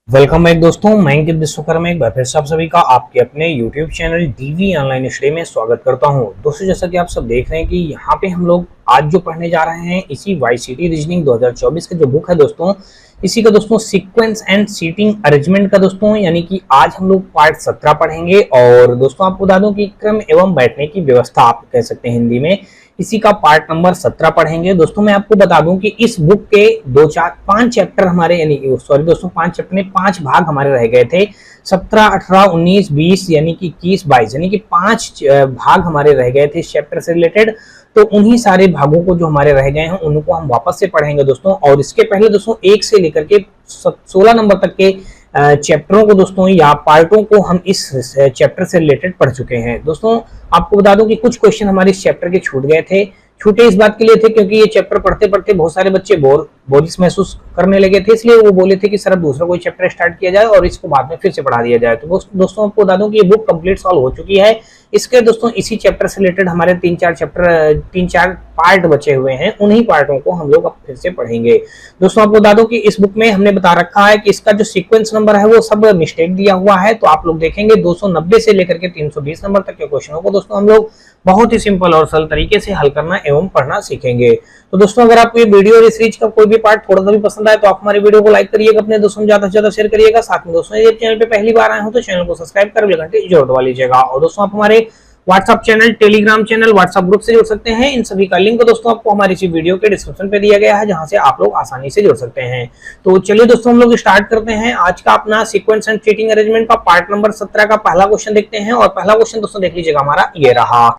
Welcome back दोस्तों, मैं अंकित विश्वकर्मा एक बार फिर से आप सभी का आपके अपने YouTube channel DV online study में स्वागत करता हूं। दोस्तों, जैसा कि आप सब देख रहे हैं कि यहां पे हम लोग आज जो पढ़ने जा रहे हैं इसी वाईसीटी रीजनिंग 2024 का जो बुक है दोस्तों, इसी का दोस्तों सीक्वेंस एंड सीटिंग अरेंजमेंट का दोस्तों, यानी कि आज हम लोग पार्ट 17 पढ़ेंगे। और दोस्तों आपको बता दूं कि क्रम एवं बैठने की व्यवस्था आप कह सकते हैं हिंदी में, इसी का पार्ट नंबर 17 पढ़ेंगे। दोस्तों मैं आपको बता दूं कि इस बुक के 5 चैप्टर हमारे यानी सॉरी दोस्तों 5 चैप्टर में 5 भाग हमारे रह गए थे। 17, 18, 19, 20 यानी कि 21, 22 यानी कि 5 भाग हमारे रह गए थे इस चैप्टर से रिलेटेड। तो उन्हीं सारे भागों को जो हमारे रह गए हैं उनको हम वापस से पढ़ेंगे दोस्तों। और इसके पहले दोस्तों 1 से लेकर के 16 नंबर तक के चैप्टरों को दोस्तों या पार्टों को हम इस चैप्टर से रिलेटेड पढ़ चुके हैं। दोस्तों आपको बता दूं कि कुछ क्वेश्चन हमारे इस चैप्टर के छूट गए थे। छूटे इस बात के लिए थे क्योंकि ये चैप्टर पढ़ते पढ़ते बहुत सारे बच्चे बोरियस महसूस करने लगे थे, इसलिए वो बोले थे कि सर अब दूसरा कोई चैप्टर स्टार्ट किया जाए और इसको बाद में फिर से पढ़ा दिया जाए। तो दोस्तों आपको बता दूं कि ये बुक कंप्लीट सॉल्व हो चुकी है। इसके दोस्तों इसी चैप्टर से रिलेटेड हमारे 3-4 पार्ट बचे हुए हैं, उन्हीं पार्टों को हम लोग अब फिर से पढ़ेंगे। दोस्तों आपको बता दूं कि इस बुक में हमने बता रखा है कि इसका जो सीक्वेंस नंबर है वो सब मिस्टेक दिया हुआ है। तो आप लोग देखेंगे 290 से लेकर के 320 नंबर तक के क्वेश्चनों को दोस्तों हम लोग बहुत ही सिंपल और सरल तरीके से हल करना एवं पढ़ना सीखेंगे। तो दोस्तों अगर आपको ये वीडियो और इस सीरीज का कोई भी पार्ट थोड़ा सा भी पसंद आए तो आप हमारे वीडियो को लाइक करिएगा, अपने दोस्तों में ज्यादा से ज्यादा शेयर करिएगा। साथ में दोस्तों यदि चैनल पे पहली बार आए हो तो चैनल को सब्सक्राइब कर बेल घंटी जरूर दबा लीजिएगा। और दोस्तों आप हमारे WhatsApp channel, Telegram channel, WhatsApp group से जुड़ सकते हैं। इन सभी का लिंक दोस्तों आपको हमारी इसी वीडियो के डिस्क्रिप्शन पे दिया गया है, जहां से आप लोग आसानी से जुड़ सकते हैं। तो चलिए दोस्तों हम लोग स्टार्ट करते हैं आज का अपना सीक्वेंस एंड सीटिंग अरेंजमेंट का पार्ट नंबर 17 का पहला क्वेश्चन देखते हैं। और पहला क्वेश्चन दोस्तों देख लीजिएगा हमारा ये रहा।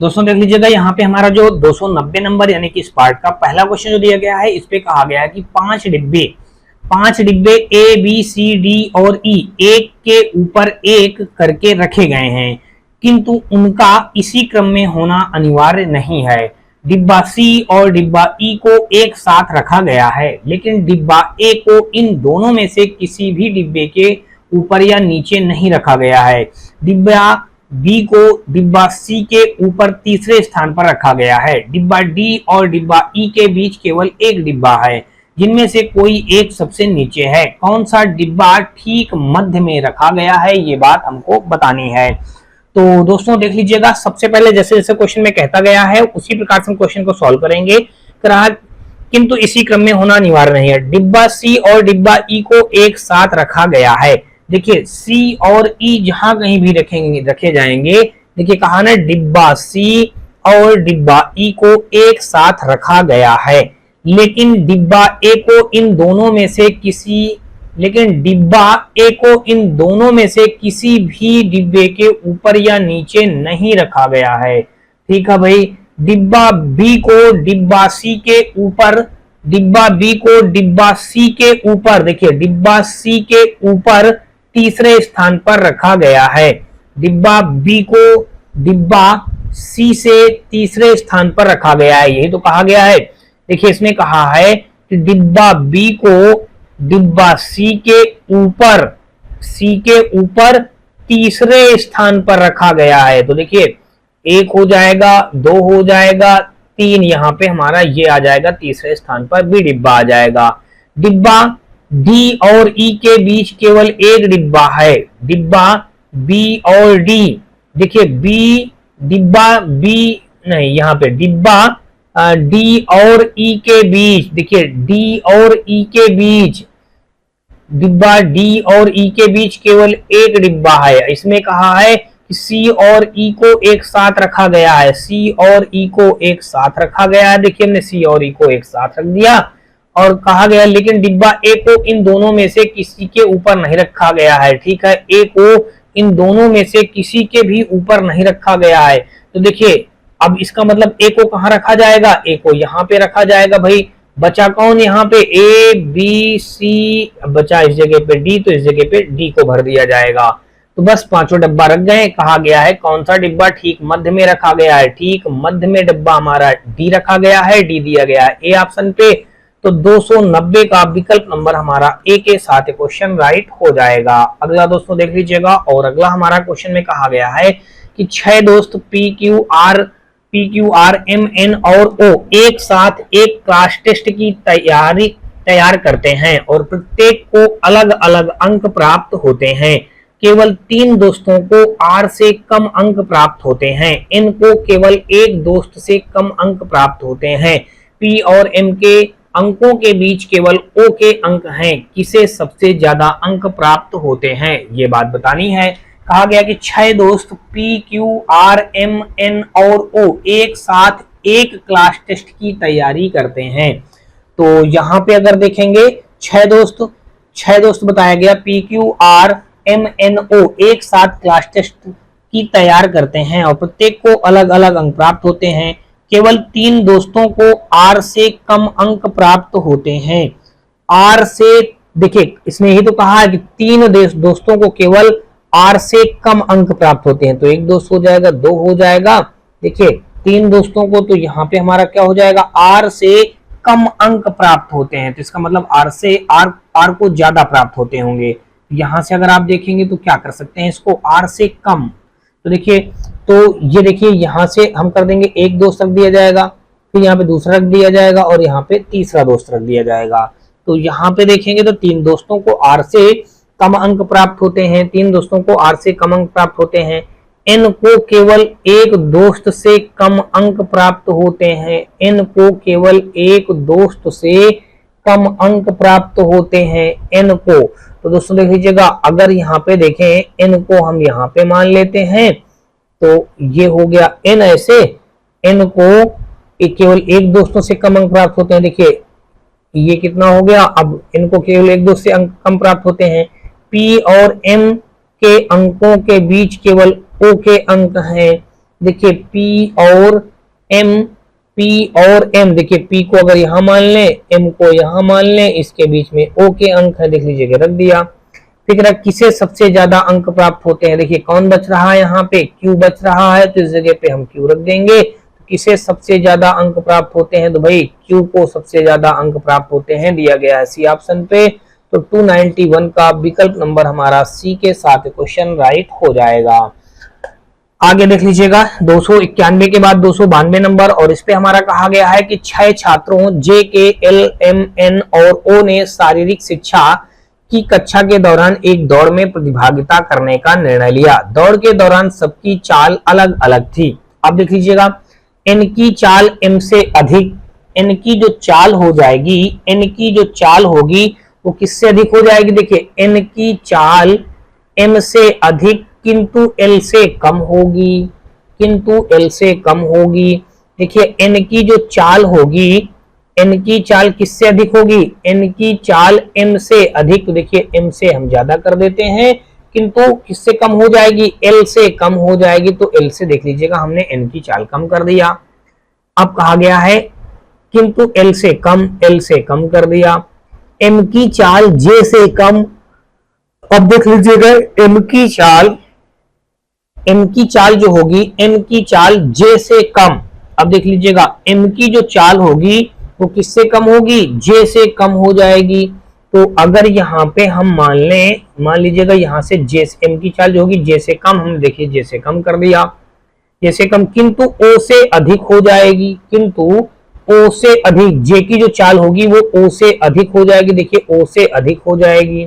दोस्तों देख लीजिएगा यहाँ पे हमारा जो 290 नंबर यानी कि इस पार्ट का पहला क्वेश्चन जो दिया गया है, इस पे कहा गया है कि 5 डिब्बे ए बी सी डी और ई एक के ऊपर एक करके रखे गए हैं, किंतु उनका इसी क्रम में होना अनिवार्य नहीं है। डिब्बा सी और डिब्बा ई को एक साथ रखा गया है, लेकिन डिब्बा ए को इन दोनों में से किसी भी डिब्बे के ऊपर या नीचे नहीं रखा गया है। डिब्बा बी को डिब्बा सी के ऊपर तीसरे स्थान पर रखा गया है। डिब्बा डी और डिब्बा ई के बीच केवल एक डिब्बा है, जिनमें से कोई एक सबसे नीचे है। कौन सा डिब्बा ठीक मध्य में रखा गया है, ये बात हमको बतानी है। तो दोस्तों देख लीजिएगा, सबसे पहले जैसे जैसे क्वेश्चन में कहता गया है उसी प्रकार से हम क्वेश्चन को सॉल्व करेंगे। किंतु इसी क्रम में होना अनिवार्य नहीं है। डिब्बा सी और डिब्बा ई को एक साथ रखा गया है। देखिए सी और ई जहां कहीं भी रखे जाएंगे, देखिए कहा ना डिब्बा सी और डिब्बा ई को एक साथ रखा गया है, लेकिन डिब्बा ए को इन दोनों में से किसी भी डिब्बे के ऊपर या नीचे नहीं रखा गया है। ठीक है भाई, डिब्बा बी को डिब्बा सी के ऊपर, डिब्बा बी को डिब्बा सी के ऊपर, देखिए डिब्बा सी के ऊपर तीसरे स्थान पर रखा गया है। डिब्बा बी को डिब्बा सी से तीसरे स्थान पर रखा गया है, यही तो कहा गया है। देखिए इसमें कहा है कि डिब्बा बी को डिब्बा सी के ऊपर तीसरे स्थान पर रखा गया है। तो देखिए 1 हो जाएगा, 2 हो जाएगा, 3 यहाँ पे हमारा ये आ जाएगा, तीसरे स्थान पर बी डिब्बा आ जाएगा। डिब्बा डी और ई के बीच केवल एक डिब्बा है। डिब्बा बी और डी, देखिए डिब्बा बी नहीं, यहाँ पे डिब्बा डी और ई के बीच, देखिए डिब्बा डी और ई के बीच केवल एक डिब्बा है। इसमें कहा है कि सी और ई को एक साथ रखा गया है। सी और ई को एक साथ रखा गया है, देखिए हमने सी और ई को एक साथ रख दिया। और कहा गया लेकिन डिब्बा ए को इन दोनों में से किसी के ऊपर नहीं रखा गया है। ठीक है, ए को इन दोनों में से किसी के भी ऊपर नहीं रखा गया है। तो देखिए अब इसका मतलब ए को कहाँ रखा जाएगा, ए को यहाँ पे रखा जाएगा। भाई बचा कौन यहाँ पे, ए बी सी, बचा इस जगह पे डी, तो इस जगह पे डी को भर दिया जाएगा। तो बस 5 डिब्बा रख गए। कहा गया है कौन सा डिब्बा ठीक मध्य में रखा गया है, ठीक मध्य में डिब्बा हमारा डी रखा गया है, डी दिया गया है ए ऑप्शन पे। तो 290 का विकल्प नंबर हमारा ए के साथ क्वेश्चन राइट हो जाएगा। अगला दोस्तों देख लीजिएगा, और अगला हमारा क्वेश्चन में कहा गया है कि 6 दोस्त P Q R M N और ओ एक साथ एक क्लास टेस्ट की तैयारी तैयार करते हैं और प्रत्येक को अलग अलग अंक प्राप्त होते हैं। केवल 3 दोस्तों को R से कम अंक प्राप्त होते हैं। N को केवल एक दोस्त से कम अंक प्राप्त होते हैं। P और M के अंकों के बीच केवल O के अंक हैं। किसे सबसे ज्यादा अंक प्राप्त होते हैं, ये बात बतानी है। कहा गया कि 6 दोस्त P, Q, R, M, N और O एक साथ एक क्लास टेस्ट की तैयारी करते हैं। तो यहाँ पे अगर देखेंगे 6 दोस्त बताया गया P, Q, R, M, N, O एक साथ क्लास टेस्ट की तैयार करते हैं और प्रत्येक को अलग अलग अंक प्राप्त होते हैं। केवल 3 दोस्तों को R से कम अंक प्राप्त होते हैं। R से देखिए इसने यही तो कहा है कि 3 दोस्तों को केवल R से कम अंक प्राप्त होते हैं, तो एक दोस्त हो जाएगा, 2 हो जाएगा। देखिए 3 दोस्तों को, तो यहाँ पे हमारा क्या हो जाएगा, R से कम अंक प्राप्त होते हैं, तो इसका मतलब R से R को ज्यादा प्राप्त होते होंगे। यहां से अगर आप देखेंगे तो क्या कर सकते हैं इसको, R से कम, तो देखिए तो ये देखिए यहां से हम कर देंगे, एक दोस्त रख दिया जाएगा, फिर यहाँ पे दूसरा रख दिया जाएगा और यहाँ पे तीसरा दोस्त रख दिया जाएगा। तो यहाँ पे देखेंगे तो 3 दोस्तों को R से कम अंक प्राप्त होते हैं, 3 दोस्तों को R से कम अंक प्राप्त होते हैं। N को केवल एक दोस्त से कम अंक प्राप्त होते हैं, N को केवल एक दोस्त से कम अंक प्राप्त होते हैं N को। तो दोस्तों देख लीजिएगा, अगर यहाँ पे देखें N को हम यहाँ पे मान लेते हैं तो ये हो गया N, ऐसे N को केवल एक दोस्तों से कम अंक प्राप्त होते हैं। देखिए ये कितना हो गया, अब N को केवल एक दोस्त से अंक कम प्राप्त होते हैं। P और M के अंकों के बीच केवल O के अंक हैं। देखिए P और M, देखिए P को अगर यहाँ मान लें, M को यहाँ मान लें, इसके बीच में O के अंक है, देख लीजिएगा रख दिया। फिर कह रहा किसे सबसे ज्यादा अंक प्राप्त होते हैं, देखिए कौन बच रहा है, यहाँ पे Q बच रहा है, तो इस जगह पे हम Q रख देंगे। तो किसे सबसे ज्यादा अंक प्राप्त होते हैं, तो भाई Q को सबसे ज्यादा अंक प्राप्त होते हैं, दिया गया है सी ऑप्शन पे। तो 291 का विकल्प नंबर हमारा सी के साथ क्वेश्चन राइट हो जाएगा। आगे देख लीजिएगा 291 के बाद 292 नंबर, और इस पे हमारा कहा गया है कि 6 छात्रों जे के एल एम एन और ओ ने शारीरिक शिक्षा की कक्षा के दौरान एक दौड़ में प्रतिभागिता करने का निर्णय लिया। दौड़ के दौरान सबकी चाल अलग अलग थी। अब देख लीजिएगा, एन की चाल एम से अधिक, एन की जो चाल हो जाएगी, एन की जो चाल होगी वो किससे अधिक हो जाएगी, देखिए एन की चाल एम से अधिक किंतु एल से कम होगी, किंतु एल से कम होगी। देखिए एन की जो चाल होगी, एन की चाल किससे अधिक होगी, एन की चाल एम से अधिक, तो देखिए एम से हम ज्यादा कर देते हैं, किंतु किससे कम हो जाएगी, एल से कम हो जाएगी। तो एल से देख लीजिएगा हमने एन की चाल कम कर दिया। अब कहा गया है किंतु एल से कम, एल से कम कर दिया। एम की चाल जे से कम, अब देख लीजिएगा एम की चाल जो होगी, एम की चाल जे से कम। अब देख लीजिएगा एम की जो चाल होगी वो किससे कम होगी, जे से कम हो जाएगी। तो अगर यहाँ पे हम मान लीजिएगा यहाँ से जे, एम की चाल जो होगी जे से कम, हमने देखिए जे से कम कर दिया, जे से कम, किंतु ओ से अधिक हो जाएगी, किंतु ओ से अधिक, जे की जो चाल होगी वो ओ से अधिक हो जाएगी। देखिए ओ से अधिक हो जाएगी,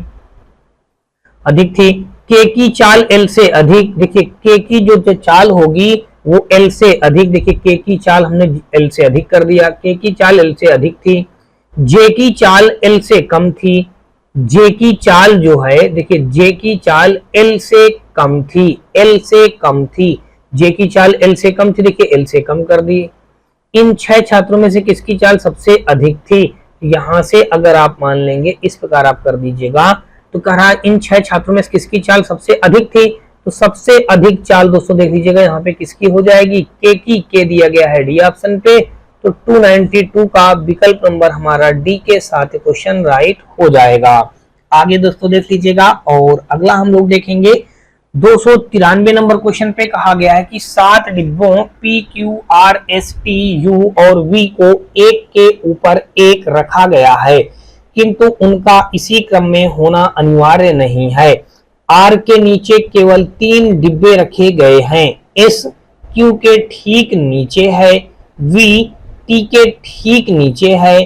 अधिक थी। के की चाल एल से अधिक, देखिए के की जो चाल होगी वो एल से अधिक, देखिए के की चाल हमने एल से अधिक कर दिया, के की चाल एल से अधिक थी। जे की चाल एल से कम थी, जे की चाल जो है, देखिए जे की चाल एल से कम थी, एल से कम थी, जे की चाल एल से कम थी, देखिए एल से कम कर दी। इन 6 छात्रों में से किसकी चाल सबसे अधिक थी, यहां से अगर आप मान लेंगे, इस प्रकार आप कर दीजिएगा, तो कह रहा है इन 6 छात्रों में किसकी चाल सबसे अधिक थी, तो सबसे अधिक चाल दोस्तों देख लीजिएगा यहाँ पे किसकी हो जाएगी, के की, के दिया गया है डी ऑप्शन पे। तो 292 का विकल्प नंबर हमारा डी के साथ क्वेश्चन राइट हो जाएगा। आगे दोस्तों देख लीजिएगा, और अगला हम लोग देखेंगे 293 नंबर क्वेश्चन पे कहा गया है कि 7 डिब्बों P, Q, R, S, T, U और V को एक के ऊपर एक रखा गया है, किंतु उनका इसी क्रम में होना अनिवार्य नहीं है। R के नीचे केवल 3 डिब्बे रखे गए हैं, S Q के ठीक नीचे है, V T के ठीक नीचे है,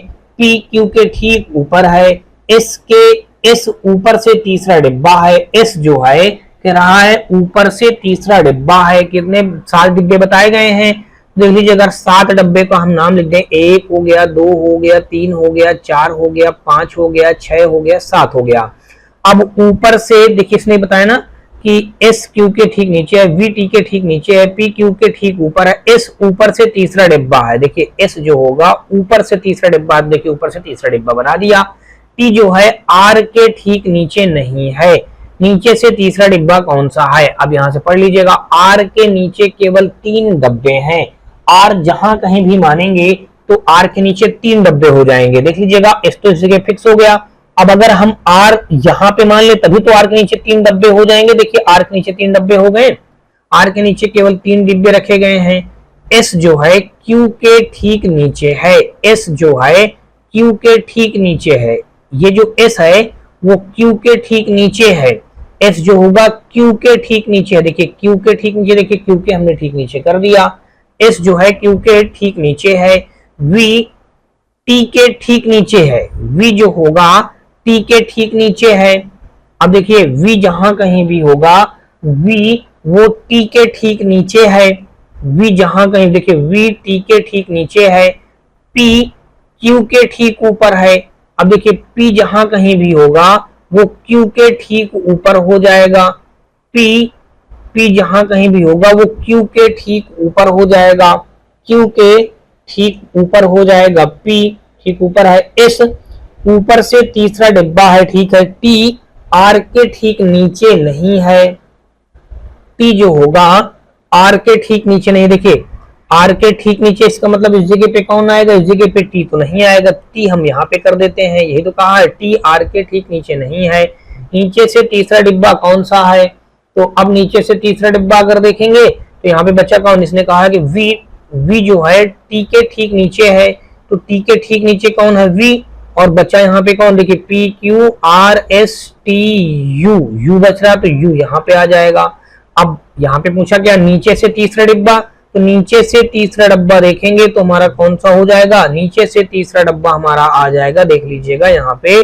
पी क्यू के ठीक ऊपर है, एस ऊपर से तीसरा डिब्बा है, एस जो है कह रहा है ऊपर से तीसरा डिब्बा है। कितने 7 डिब्बे बताए गए हैं, देख लीजिए। अगर 7 डब्बे का हम नाम लिख दें, 1 हो गया, 2 हो गया, 3 हो गया, 4 हो गया, 5 हो गया, 6 हो गया, 7 हो गया। अब ऊपर से देखिए इसने बताया ना कि एस क्यू के ठीक नीचे है, वी टी के ठीक नीचे है, पी क्यू के ठीक ऊपर है, एस ऊपर से तीसरा डिब्बा है। देखिए एस जो होगा ऊपर से तीसरा डिब्बा, देखिए ऊपर से तीसरा डिब्बा बना दिया। टी जो है आर के ठीक नीचे नहीं है, नीचे से तीसरा डिब्बा कौन सा है, अब यहां से पढ़ लीजिएगा। आर के नीचे केवल 3 डब्बे हैं, आर जहां कहीं भी मानेंगे तो आर के नीचे 3 डब्बे हो जाएंगे। देख लीजिएगा, एस तो इसी के फिक्स हो गया। अब अगर हम आर यहां पे मान ले तभी तो आर के नीचे 3 डब्बे हो जाएंगे। देखिए आर के नीचे 3 डब्बे हो गए, आर के नीचे केवल 3 डिब्बे रखे गए हैं। एस जो है क्यू के ठीक नीचे है, एस जो है क्यू के ठीक नीचे है, ये जो एस है वो क्यू के ठीक नीचे है, एस जो होगा क्यू के ठीक नीचे है। देखिए क्यू के ठीक नीचे, देखिए क्यू के हमने ठीक नीचे कर दिया, एस जो है क्यू के ठीक नीचे है, वी टी के ठीक नीचे है, वी जो होगा टी के ठीक नीचे है। अब देखिए वी जहां कहीं भी होगा, वी वो टी के ठीक नीचे है, वी जहां कहीं देखिए वी टी के ठीक नीचे है, पी क्यू के ठीक ऊपर है। अब देखिए पी जहां कहीं भी होगा वो क्यू के ठीक ऊपर हो जाएगा, पी जहां कहीं भी होगा वो क्यू के ठीक ऊपर हो जाएगा, क्यू के ठीक ऊपर हो जाएगा, पी ठीक ऊपर है, एस ऊपर से तीसरा डिब्बा है, ठीक है। टी आर के ठीक नीचे नहीं है, टी जो होगा आर के ठीक नीचे नहीं। देखिए आर के ठीक नीचे, इसका मतलब इस जगह पे कौन आएगा, इस जगह पे टी तो नहीं आएगा, टी हम यहाँ पे कर देते हैं। यही तो कहा है टी आर के ठीक नीचे नहीं है। नीचे से तीसरा डिब्बा कौन सा है, तो अब नीचे से तीसरा डिब्बा अगर देखेंगे तो यहाँ पे बच्चा कौन, इसने कहा है कि वी जो है टी के ठीक नीचे है, तो टी के ठीक नीचे कौन है, वी। और बच्चा यहाँ पे कौन, देखिए P Q R S T you, you बच रहा तो यू यहाँ पे आ जाएगा। अब यहाँ पे पूछा क्या, नीचे से तीसरा डिब्बा, तो नीचे से तीसरा डब्बा देखेंगे तो हमारा कौन सा हो जाएगा, नीचे से तीसरा डब्बा हमारा आ जाएगा, देख लीजिएगा यहाँ पे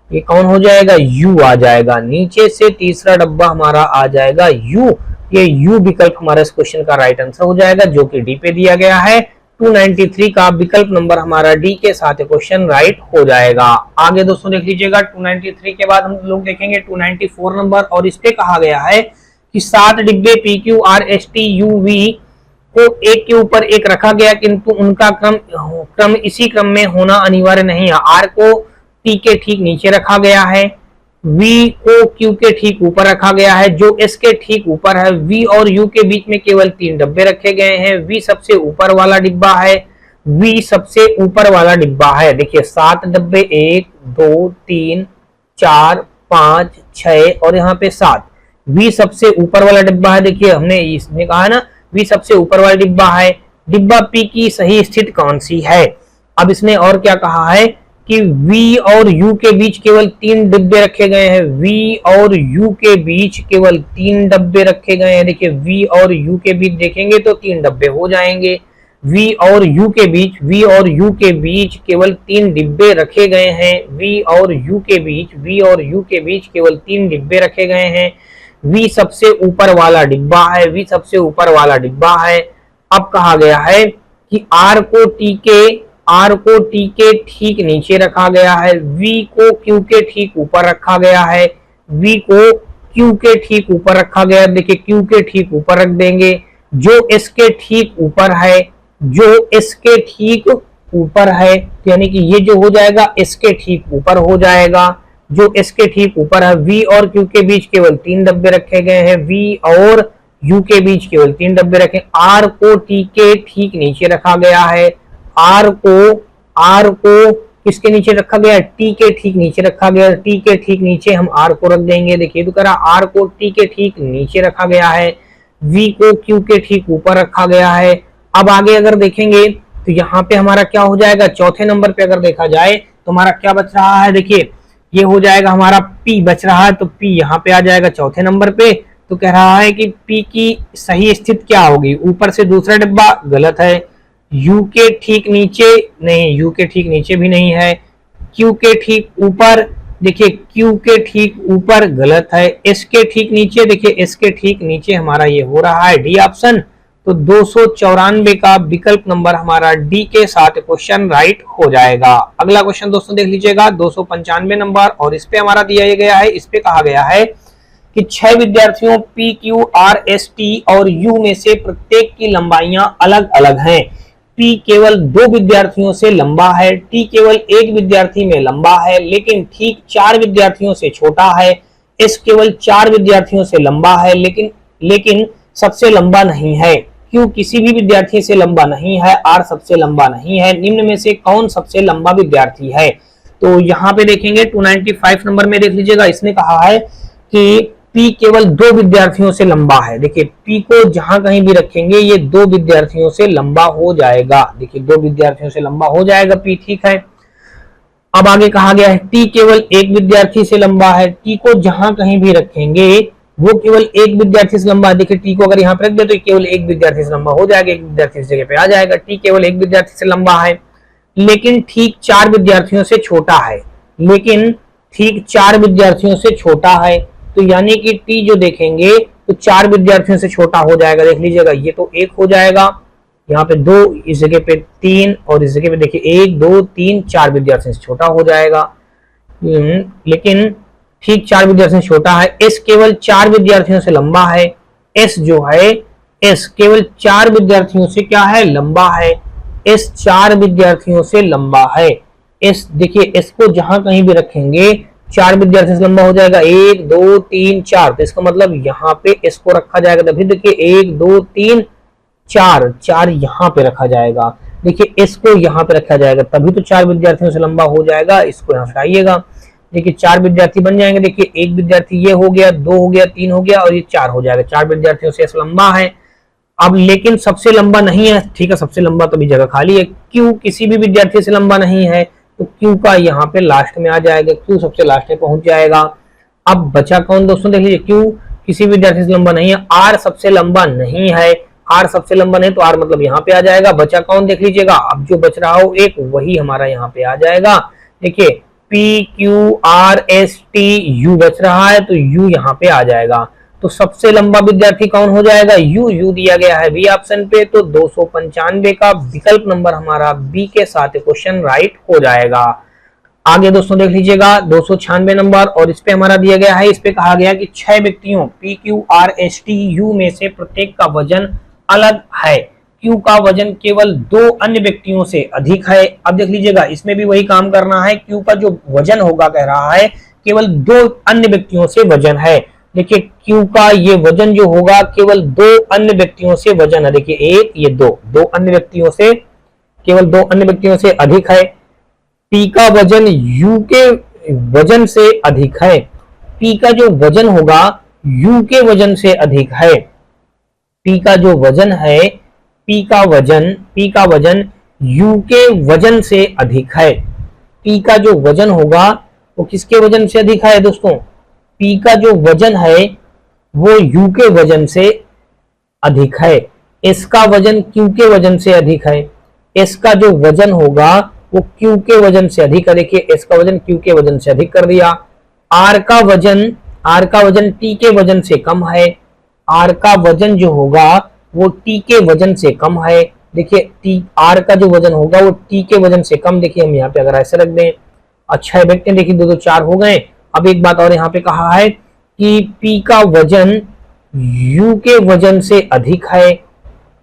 ये कौन हो जाएगा, यू आ जाएगा। नीचे से तीसरा डब्बा हमारा आ जाएगा यू, ये यू विकल्प हमारा इस क्वेश्चन का राइट आंसर हो जाएगा, जो कि डी पे दिया गया है। 293 का विकल्प नंबर हमारा डी के साथ क्वेश्चन राइट हो जाएगा। आगे दोस्तों देख लीजिएगा, 293 के बाद हम लोग देखेंगे 294 नंबर, और इस पे कहा गया है कि 7 डिब्बे P Q R S T U V को एक के ऊपर एक रखा गया, किंतु उनका क्रम इसी क्रम में होना अनिवार्य नहीं है। आर को टी के ठीक नीचे रखा गया है, वी को क्यू के ठीक ऊपर रखा गया है, जो एस के ठीक ऊपर है। वी और यू के बीच में केवल 3 डब्बे रखे गए हैं, वी सबसे ऊपर वाला डिब्बा है, वी सबसे ऊपर वाला डिब्बा है। देखिए 7 डब्बे, 1 2 3 4 5 6 और यहाँ पे 7, वी सबसे ऊपर वाला डिब्बा है। देखिए हमने इसने कहा है ना वी सबसे ऊपर वाला डिब्बा है। डिब्बा पी की सही स्थिति कौन सी है, अब इसने और क्या कहा है कि V और U के बीच केवल 3 डिब्बे रखे गए हैं, V और U के बीच केवल 3 डब्बे रखे गए हैं। देखिए V और U के बीच देखेंगे तो 3 डब्बे हो जाएंगे, V और U के बीच केवल 3 डिब्बे रखे गए हैं, V और U के बीच केवल 3 डिब्बे रखे गए हैं। V सबसे ऊपर वाला डिब्बा है, V सबसे ऊपर वाला डिब्बा है। अब कहा गया है कि R को T के ठीक नीचे रखा गया है, V को Q के ठीक ऊपर रखा गया है, V को Q के ठीक ऊपर रखा गया। देखिए Q के ठीक ऊपर रख देंगे, जो S के ठीक ऊपर है, यानी कि ये जो हो जाएगा S के ठीक ऊपर हो जाएगा, जो S के ठीक ऊपर है। V और Q के बीच केवल 3 डब्बे रखे गए हैं, V और U के बीच केवल 3 डब्बे रखे। R को T के ठीक नीचे रखा गया है, R को किसके नीचे रखा गया, T के ठीक नीचे रखा गया, T के ठीक नीचे हम R को रख देंगे। देखिए तो करा R को T के ठीक नीचे रखा गया है, V को Q के ठीक ऊपर रखा गया है। अब आगे अगर देखेंगे तो यहाँ पे हमारा क्या हो जाएगा, चौथे नंबर पे अगर देखा जाए तो हमारा क्या बच रहा है, देखिए ये हो जाएगा हमारा P बच रहा है, तो P यहाँ पे आ जाएगा चौथे नंबर पे। तो कह रहा है कि P की सही स्थिति क्या होगी, ऊपर से दूसरा डिब्बा, गलत है। U के ठीक नीचे नहीं, U के ठीक नीचे भी नहीं है, क्यू के ठीक ऊपर, देखिए क्यू के ठीक ऊपर गलत है, एस के ठीक नीचे, देखिए एस के ठीक नीचे हमारा ये हो रहा है डी ऑप्शन। तो 294 का विकल्प नंबर हमारा डी के साथ क्वेश्चन राइट हो जाएगा। अगला क्वेश्चन दोस्तों देख लीजिएगा 295 नंबर, और इस पे हमारा दिया गया है, इस पे कहा गया है कि 6 विद्यार्थियों P Q R S T और यू में से प्रत्येक की लंबाइयां अलग अलग हैं। पी केवल 2 विद्यार्थियों से लंबा है, टी केवल 1 विद्यार्थी में लंबा है लेकिन ठीक 4 विद्यार्थियों से छोटा है, एस केवल 4 विद्यार्थियों से लंबा है लेकिन सबसे लंबा नहीं है, क्यू किसी भी विद्यार्थी से लंबा नहीं है, आर सबसे लंबा नहीं है, निम्न में से कौन सबसे लंबा विद्यार्थी है। तो यहाँ पे देखेंगे 295 नंबर में देख लीजिएगा, इसने कहा है कि P केवल 2 विद्यार्थियों से लंबा है। देखिए P को जहां कहीं भी रखेंगे ये 2 विद्यार्थियों से लंबा हो जाएगा, देखिए 2 विद्यार्थियों से लंबा हो जाएगा P, ठीक है। अब आगे कहा गया है T केवल 1 विद्यार्थी से लंबा है, T को जहां कहीं भी रखेंगे वो केवल 1 विद्यार्थी से लंबा है। देखिए T को अगर यहाँ पे रख दे तो केवल 1 विद्यार्थी से लंबा हो जाएगा, 1 विद्यार्थी इस जगह पे आ जाएगा। T केवल 1 विद्यार्थी से लंबा है लेकिन ठीक 4 विद्यार्थियों से छोटा है, लेकिन ठीक 4 विद्यार्थियों से छोटा है, तो यानी कि टी जो देखेंगे तो 4 विद्यार्थियों से छोटा हो जाएगा। देख लीजिएगा ये तो 1 हो जाएगा, यहाँ पे 2, इस जगह पे 3, और इस जगह पे देखिए 1 2 3 4 विद्यार्थियों से छोटा हो जाएगा, लेकिन ठीक 4 विद्यार्थियों से छोटा है। एस केवल 4 विद्यार्थियों से लंबा है, एस जो है एस केवल 4 विद्यार्थियों से क्या है, लंबा है, एस 4 विद्यार्थियों से लंबा है। एस देखिए एस को जहां कहीं भी रखेंगे 4 विद्यार्थी से लंबा हो जाएगा, 1 2 3 4, तो इसका मतलब यहाँ पे एस को रखा जाएगा, तभी देखिए 1 2 3 4 4 यहाँ पे रखा जाएगा, देखिए एस को यहाँ पे रखा जाएगा, तभी तो 4 विद्यार्थियों से लंबा हो जाएगा। इसको यहाँ हटाइएगा, देखिए 4 विद्यार्थी बन जाएंगे, देखिए 1 विद्यार्थी ये हो गया, 2 हो गया, 3 हो गया और ये 4 हो जाएगा, 4 विद्यार्थियों से एस लंबा है। अब लेकिन सबसे लंबा नहीं है, ठीक है, सबसे लंबा तो अभी जगह खाली है। क्यू किसी भी विद्यार्थी से लंबा नहीं है, तो क्यू का यहाँ पे लास्ट में आ जाएगा, क्यू सबसे लास्ट में पहुंच जाएगा। अब बचा कौन दोस्तों, देख लीजिए क्यू किसी विद्यार्थी से लंबा नहीं है, आर सबसे लंबा नहीं है, आर सबसे लंबा नहीं तो आर मतलब यहाँ पे आ जाएगा। बचा कौन देख लीजिएगा, अब जो बच रहा हो एक वही हमारा यहाँ पे आ जाएगा। देखिए P Q R S T you बच रहा है, तो यू यहाँ पे आ जाएगा। तो सबसे लंबा विद्यार्थी कौन हो जाएगा, यू, यू दिया गया है बी ऑप्शन पे, तो 295 का विकल्प नंबर हमारा बी के साथ क्वेश्चन राइट हो जाएगा। आगे दोस्तों देख लीजिएगा 296 नंबर, और इस पे हमारा दिया गया है, इस पे कहा गया कि 6 व्यक्तियों P Q R S T you में से प्रत्येक का वजन अलग है, क्यू का वजन केवल 2 अन्य व्यक्तियों से अधिक है। अब देख लीजिएगा इसमें भी वही काम करना है, क्यू का जो वजन होगा कह रहा है केवल 2 अन्य व्यक्तियों से वजन है। देखिए क्यू का ये वजन जो होगा केवल 2 अन्य व्यक्तियों से वजन है, देखिए 1 ये 2 अन्य व्यक्तियों से, केवल 2 अन्य व्यक्तियों से अधिक है। पी का वजन यू के वजन से अधिक है, पी का जो वजन होगा यू के वजन से अधिक है। पी का जो वजन है, पी का वजन यू के वजन से अधिक है। पी का जो वजन होगा वो किसके वजन से अधिक है दोस्तों, पी का जो वजन है वो यू के वजन से अधिक है। एस का वजन क्यू के वजन से अधिक है, एस का जो वजन होगा वो क्यू के वजन से अधिक है, देखिए एस का वजन क्यू के वजन से अधिक कर दिया। आर का वजन टी के वजन से कम है, आर का वजन जो होगा वो टी के वजन से कम है, देखिए टी आर का जो वजन होगा वो टी के वजन से कम, देखिए हम यहाँ पे अगर ऐसे रख दें, अच्छा है देखते हैं, देखिए 2 2 4 हो गए। अब एक बात और यहाँ पे कहा है कि P का वजन U के वजन से अधिक है,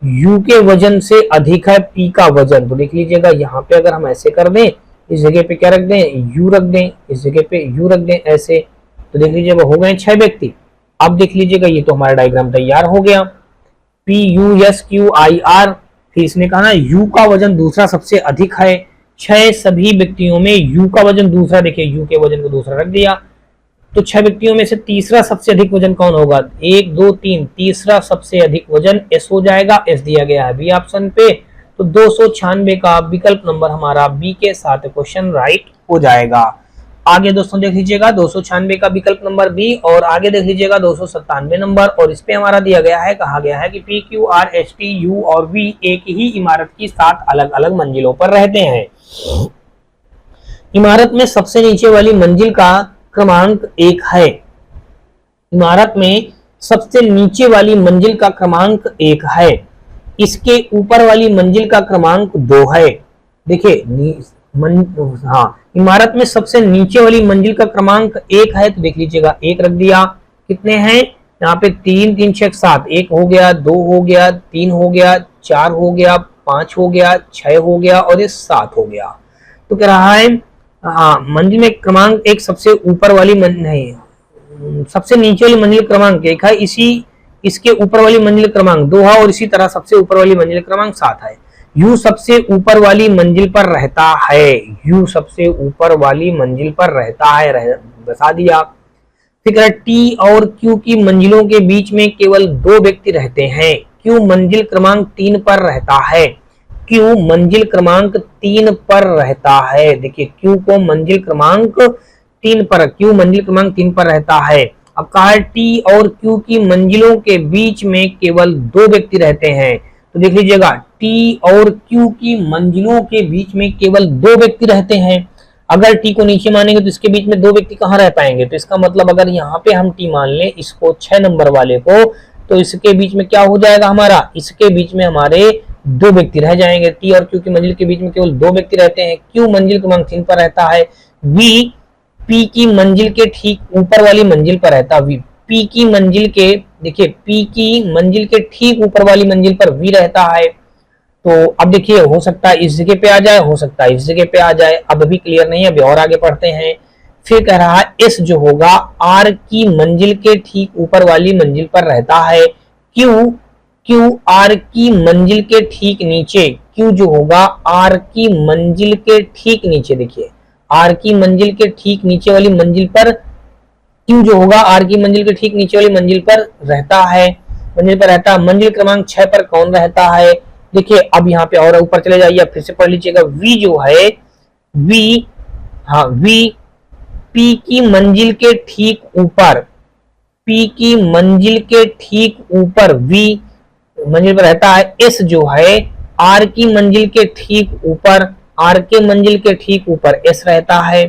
U के वजन से अधिक है P का वजन, तो देख लीजिएगा यहाँ पे अगर हम ऐसे कर दें, इस जगह पे क्या रख दें, U रख दें, इस जगह पे U रख दें ऐसे, तो देख लीजिएगा हो गए 6 व्यक्ति। अब देख लीजिएगा ये तो हमारा डायग्राम तैयार हो गया, P U S Q I R, फिर इसने कहा ना U का वजन दूसरा सबसे अधिक है, 6 सभी व्यक्तियों में U का वजन दूसरा, देखिए U के वजन को दूसरा रख दिया, तो 6 व्यक्तियों में से तीसरा सबसे अधिक वजन कौन होगा, 1 2 3, तीसरा सबसे अधिक वजन S हो जाएगा, S दिया गया है बी ऑप्शन पे, तो 296 का विकल्प नंबर हमारा बी के साथ क्वेश्चन राइट हो जाएगा। आगे दोस्तों देख लीजिएगा 296 का विकल्प नंबर बी, और आगे देख लीजिएगा 297 नंबर, और इस पे हमारा दिया गया है, कहा गया है कि P Q R S T you और वी एक ही इमारत की 7 अलग अलग मंजिलों पर रहते हैं। इमारत में सबसे नीचे वाली मंजिल का क्रमांक 1 है। इमारत में सबसे नीचे वाली मंजिल का क्रमांक 1 है। इसके ऊपर वाली मंजिल का क्रमांक 2 है। देखिए हाँ, इमारत में सबसे नीचे वाली मंजिल का क्रमांक 1 है, तो देख लीजिएगा 1 रख दिया। कितने हैं यहाँ पे? 3 3 6 7, 1 हो गया, 2 हो गया, 3 हो गया, 4 हो गया, 5 हो गया, 6 हो गया और ये 7 हो गया। तो कह रहा है हाँ, मंजिल में क्रमांक 1 सबसे ऊपर वाली नहीं, सबसे नीचे वाली मंजिल क्रमांक 1 है, इसके ऊपर वाली मंजिल क्रमांक 2 है और इसी तरह सबसे ऊपर वाली मंजिल क्रमांक 7 है। यू सबसे ऊपर वाली मंजिल पर रहता है। यू सबसे ऊपर वाली मंजिल पर रहता है, बता दिया। फिर टी और क्यू की मंजिलों के बीच में केवल 2 व्यक्ति रहते हैं। क्यू मंजिल क्रमांक 3 पर रहता है। क्यू मंजिल क्रमांक 3 पर रहता है। देखिए क्यू को मंजिल क्रमांक 3 पर, क्यू मंजिल क्रमांक 3 पर रहता है। अब कहा है टी और क्यू की मंजिलों के बीच में केवल 2 व्यक्ति रहते हैं। तो देख लीजिएगा टी और क्यू की मंजिलों के बीच में केवल 2 व्यक्ति रहते हैं। अगर टी को नीचे मानेंगे तो इसके बीच में 2 व्यक्ति कहाँ रह पाएंगे? तो इसका मतलब अगर यहाँ पे हम टी मान लें इसको 6 नंबर वाले को, तो इसके बीच में क्या हो जाएगा हमारा? इसके बीच में हमारे 2 व्यक्ति रह जाएंगे। टी और क्यू की मंजिल के बीच में केवल 2 व्यक्ति रहते हैं। क्यू मंजिल क्रमांक 3 पर रहता है। वी पी की मंजिल के ठीक ऊपर वाली मंजिल पर रहता है। पी की मंजिल के, देखिए पी की मंजिल के ठीक ऊपर वाली मंजिल पर वी रहता है। तो अब देखिए हो सकता है इस जगह पे आ जाए, हो सकता है इस जगह पे आ जाए, अब अभी क्लियर नहीं है, अभी और आगे पढ़ते हैं। फिर कह रहा है एस जो होगा आर की मंजिल के ठीक ऊपर वाली मंजिल पर रहता है। क्यू आर की मंजिल के ठीक नीचे, क्यू जो होगा आर की मंजिल के ठीक नीचे, देखिए आर की मंजिल के ठीक नीचे वाली मंजिल पर, क्यू जो होगा आर की मंजिल के ठीक नीचे वाली मंजिल पर रहता है। मंजिल क्रमांक 6 पर कौन रहता है? देखिए अब यहाँ पे और ऊपर चले जाइए, फिर से पढ़ लीजिएगा। वी जो है वी, हाँ वी पी की मंजिल के ठीक ऊपर, पी की मंजिल के ठीक ऊपर वी मंजिल पर रहता है। एस जो है आर की मंजिल के ठीक ऊपर, आर के मंजिल के ठीक ऊपर एस रहता है।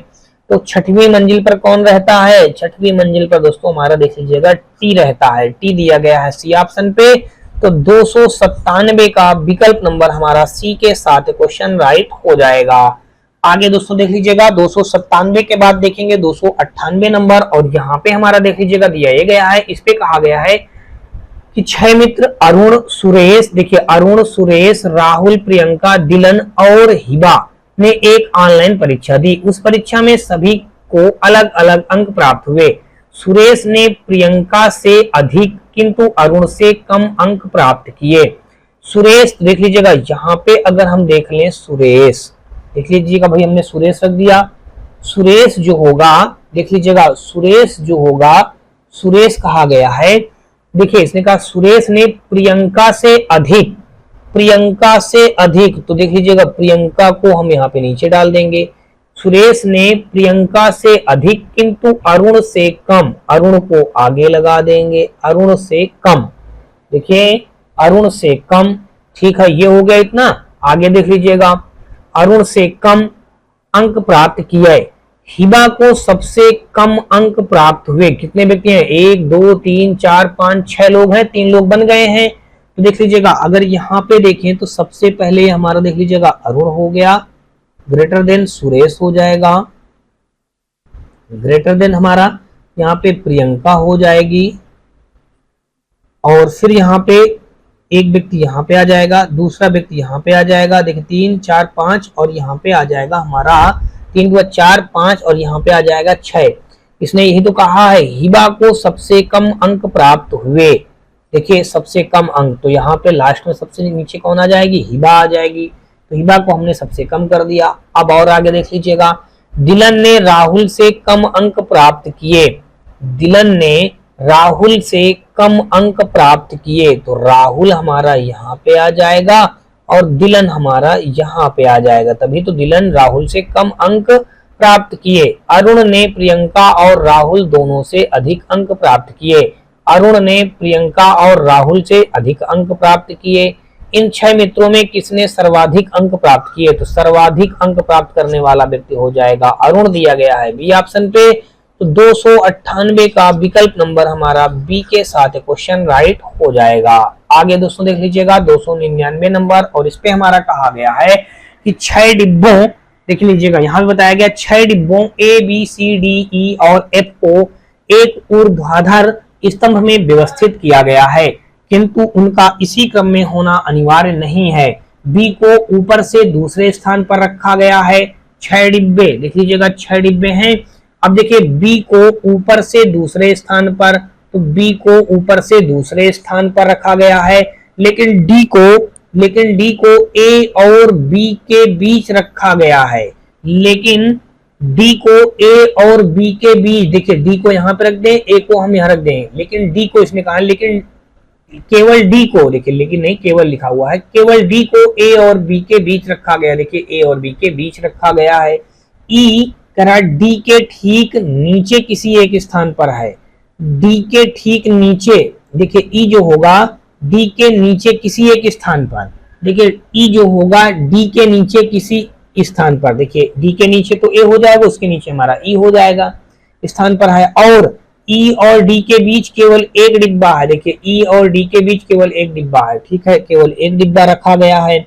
तो 6वीं मंजिल पर कौन रहता है? 6वीं मंजिल पर दोस्तों हमारा देख लीजिएगा टी रहता है। टी दिया गया है सी ऑप्शन पे। तो 297 का विकल्प नंबर हमारा सी के साथ क्वेश्चन राइट हो जाएगा। आगे दोस्तों देख लीजिएगा 297 के बाद देखेंगे 298 नंबर, और यहाँ पे हमारा देख लीजिएगा दिया ये गया है, इस पे कहा गया है कि 6 मित्र अरुण सुरेश, देखिए अरुण सुरेश राहुल प्रियंका दिलन और हिबा ने एक ऑनलाइन परीक्षा दी। उस परीक्षा में सभी को अलग अलग अंक प्राप्त हुए। सुरेश ने प्रियंका से अधिक किंतु अरुण से कम अंक प्राप्त किए। सुरेश देख लीजिएगा यहाँ पे अगर हम देख लें सुरेश, देख लीजिएगा भाई हमने सुरेश रख दिया। सुरेश जो होगा देख लीजिएगा, सुरेश जो होगा, सुरेश कहा गया है, देखिए इसने कहा सुरेश ने प्रियंका से अधिक, प्रियंका से अधिक, तो देख लीजिएगा प्रियंका को हम यहाँ पे नीचे डाल देंगे। सुरेश ने प्रियंका से अधिक किंतु अरुण से कम, अरुण को आगे लगा देंगे, अरुण से कम, देखिए अरुण से कम, ठीक है ये हो गया इतना। आगे देख लीजिएगा अरुण से कम अंक प्राप्त किए। हिबा को सबसे कम अंक प्राप्त हुए। कितने व्यक्ति हैं? 1 2 3 4 5 6 लोग हैं, 3 लोग बन गए हैं। तो देख लीजिएगा अगर यहाँ पे देखें तो सबसे पहले हमारा देख लीजिएगा अरुण हो गया, ग्रेटर देन सुरेश हो जाएगा, ग्रेटर देन हमारा यहाँ पे प्रियंका हो जाएगी, और फिर यहाँ पे एक व्यक्ति यहाँ पे आ जाएगा, दूसरा व्यक्ति यहाँ पे आ जाएगा, देखिए 3 4 5 और यहाँ पे आ जाएगा हमारा 3 के बाद 4 5 और यहाँ पे आ जाएगा 6। इसने यही तो कहा है हिबा को सबसे कम अंक प्राप्त हुए। देखिए सबसे कम अंक, तो यहाँ पे लास्ट में सबसे नीचे कौन आ जाएगी? हिबा आ जाएगी। तो हिबा को हमने सबसे कम कर दिया। अब और आगे देख लीजिएगा, दिलन ने राहुल से कम अंक प्राप्त किए। दिलन ने राहुल से कम अंक प्राप्त किए, तो राहुल हमारा यहाँ पे आ जाएगा और दिलन हमारा यहाँ पे आ जाएगा, तभी तो दिलन राहुल से कम अंक प्राप्त किए। अरुण ने प्रियंका और राहुल दोनों से अधिक अंक प्राप्त किए। अरुण ने प्रियंका और राहुल से अधिक अंक प्राप्त किए। इन 6 मित्रों में किसने सर्वाधिक अंक प्राप्त किए? तो सर्वाधिक अंक प्राप्त करने वाला व्यक्ति हो जाएगा अरुण, दिया गया है बी ऑप्शन पे। तो 298 का विकल्प नंबर हमारा बी के साथ क्वेश्चन राइट हो जाएगा। आगे दोस्तों देख लीजिएगा 299 नंबर, और इस पे हमारा कहा गया है कि 6 डिब्बों, देख लीजिएगा यहाँ पे बताया गया 6 डिब्बों ए बी सी डी ई और एफ को एक ऊर्ध्वाधर स्तंभ में व्यवस्थित किया गया है, किंतु उनका इसी क्रम में होना अनिवार्य नहीं है। बी को ऊपर से दूसरे स्थान पर रखा गया है। 6 डिब्बे, देख लीजिएगा 6 डिब्बे हैं। अब देखिए बी को ऊपर से दूसरे स्थान पर, तो बी को ऊपर से दूसरे स्थान पर रखा गया है, लेकिन डी को ए और बी के बीच रखा गया है। लेकिन डी को ए और बी के बीच, देखिए डी को यहां पर रख दें, ए को हम यहां रख दें, लेकिन डी को इसने कहा, लेकिन केवल डी को, देखिए लेकिन नहीं केवल लिखा हुआ है, केवल डी को ए और बी के बीच रखा गया। देखिए ए और बी के बीच रखा गया है। ई करा डी के ठीक नीचे किसी एक स्थान पर है। डी के ठीक नीचे, देखिए ई जो होगा डी के नीचे किसी एक स्थान पर, देखिए ई जो होगा डी के नीचे किसी स्थान पर, देखिए डी के नीचे तो ए हो जाएगा, उसके नीचे हमारा ई हो जाएगा, स्थान पर है। और ई और डी के बीच केवल एक डिब्बा है। देखिए ई और डी के बीच केवल एक डिब्बा है, ठीक है, केवल एक डिब्बा रखा गया है।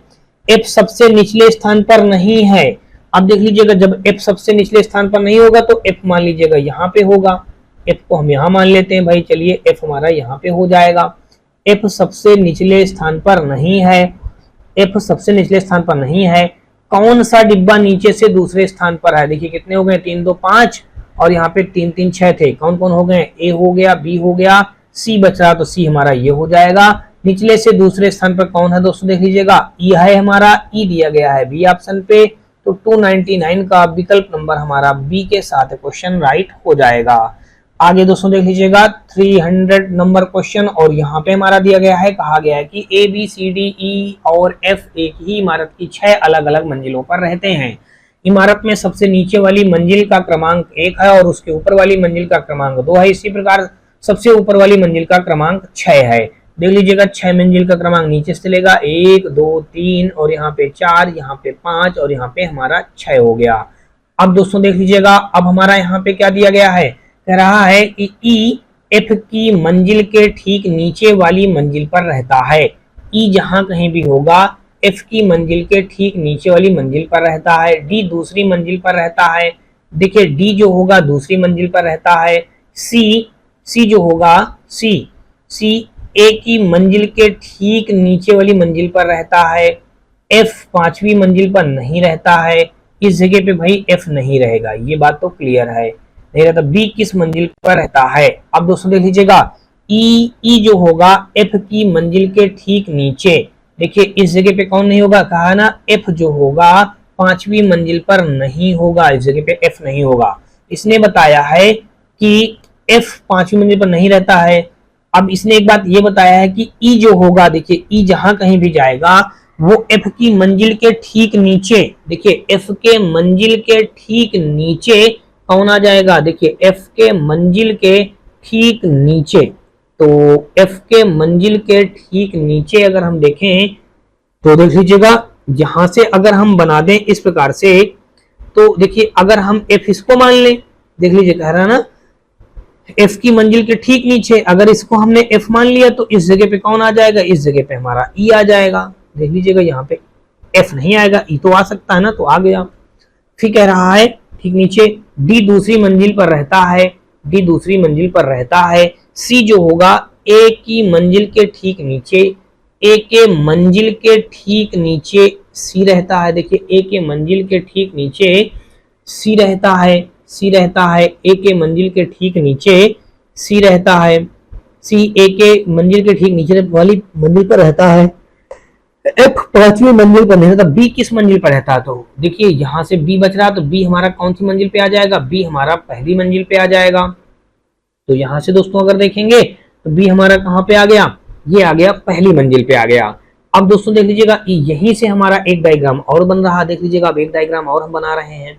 एफ सबसे निचले स्थान पर नहीं है। अब देख लीजिएगा जब एफ सबसे निचले स्थान पर नहीं होगा तो एफ मान लीजिएगा यहाँ पे होगा। एफ को हम यहाँ मान लेते हैं भाई, चलिए एफ हमारा यहाँ पे हो जाएगा। एफ सबसे निचले स्थान पर नहीं है। एफ सबसे निचले स्थान पर नहीं है। कौन सा डिब्बा नीचे से दूसरे स्थान पर है? देखिए कितने हो गए, 3 2 5 और यहाँ पे 3 3 6 थे। कौन कौन हो गए? ए हो गया, बी हो गया, सी बच रहा तो सी हमारा ये हो जाएगा। निचले से दूसरे स्थान पर कौन है दोस्तों, देख लीजिएगा ई है हमारा, ई दिया गया है बी ऑप्शन पे। तो 299 का विकल्प नंबर हमारा बी के साथ क्वेश्चन राइट हो जाएगा। आगे दोस्तों देख लीजिएगा 300 नंबर क्वेश्चन, और यहाँ पे हमारा दिया गया है, कहा गया है कि ए बी सी डी ई और एफ एक ही इमारत की 6 अलग अलग मंजिलों पर रहते हैं। इमारत में सबसे नीचे वाली मंजिल का क्रमांक 1 है और उसके ऊपर वाली मंजिल का क्रमांक 2 है। इसी प्रकार सबसे ऊपर वाली मंजिल का क्रमांक 6 है। देख लीजिएगा 6 मंजिल का क्रमांक नीचे से चलेगा 1 2 3 और यहाँ पे 4, यहाँ पे 5 और यहाँ पे हमारा 6 हो गया। अब दोस्तों देख लीजिएगा, अब हमारा यहाँ पे क्या दिया गया है, कह रहा है कि ई एफ की मंजिल के ठीक नीचे वाली मंजिल पर रहता है। ई जहां कहीं भी होगा एफ की मंजिल के ठीक नीचे वाली मंजिल पर रहता है। डी दूसरी मंजिल पर रहता है। देखिए डी जो होगा दूसरी मंजिल पर रहता है। सी जो होगा सी ए की मंजिल के ठीक नीचे वाली मंजिल पर रहता है। एफ 5वीं मंजिल पर नहीं रहता है। इस जगह पे भाई एफ नहीं रहेगा, ये बात तो क्लियर है, नहीं रहता। बी किस मंजिल पर रहता है? अब दोस्तों देख लीजिएगा ई जो होगा एफ की मंजिल के ठीक नीचे, देखिए इस जगह पे कौन नहीं होगा, कहा ना एफ जो होगा 5वीं मंजिल पर नहीं होगा, इस जगह पे एफ नहीं होगा। इसने बताया है कि एफ 5वीं मंजिल पर नहीं रहता है। अब इसने एक बात ये बताया है कि ई जो होगा, देखिए ई जहां कहीं भी जाएगा वो एफ की मंजिल के ठीक नीचे, देखिए एफ के मंजिल के ठीक नीचे कौन आ जाएगा, देखिए एफ के मंजिल के ठीक नीचे। तो एफ के मंजिल के ठीक नीचे अगर हम देखें तो देख लीजिएगा यहां से अगर हम बना दें इस प्रकार से, तो देखिए अगर हम एफ इसको मान लें, देख लीजिए कह रहा ना एफ की मंजिल के ठीक नीचे, अगर इसको हमने एफ मान लिया तो इस जगह पे कौन आ जाएगा, इस जगह पे हमारा ई आ जाएगा। देख लीजिएगा यहाँ पे एफ नहीं आएगा, ई तो आ सकता है ना, तो आ गया। फिर कह रहा है ठीक नीचे डी दूसरी मंजिल पर रहता है, डी दूसरी मंजिल पर रहता है। सी जो होगा ए की मंजिल के ठीक नीचे, ए के मंजिल के ठीक नीचे सी रहता है। देखिए ए के मंजिल के ठीक नीचे सी रहता है, सी रहता है, ए के मंजिल के ठीक नीचे सी रहता है। सी ए के मंजिल के ठीक नीचे वाली मंजिल पर रहता है। एफ 5वीं मंजिल पर नहीं रहता। बी किस मंजिल पर रहता है, तो देखिए यहां से बी बच रहा, तो बी हमारा कौन सी मंजिल पे आ जाएगा, बी हमारा पहली मंजिल पे आ जाएगा। तो यहां से दोस्तों अगर देखेंगे तो बी हमारा कहां पे आ गया, ये आ गया पहली मंजिल पे आ गया। अब दोस्तों देख लीजिएगा यहीं से हमारा एक डायग्राम और बन रहा है। देख लीजिएगा अब एक डायग्राम और हम बना रहे हैं।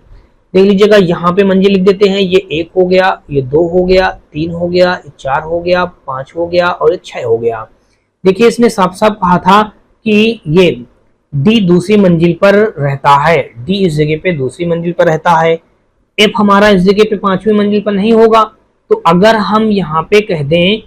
देख लीजिएगा यहाँ पे मंजिल लिख देते हैं, ये 1 हो गया, ये 2 हो गया, 3 हो गया, 4 हो गया, 5 हो गया और 6 हो गया। देखिए इसने साफ साफ कहा था कि ये डी दूसरी मंजिल पर रहता है, डी इस जगह पे दूसरी मंजिल पर रहता है, एफ हमारा इस जगह पे पांचवी मंजिल पर नहीं होगा। तो अगर हम यहाँ पे कह दें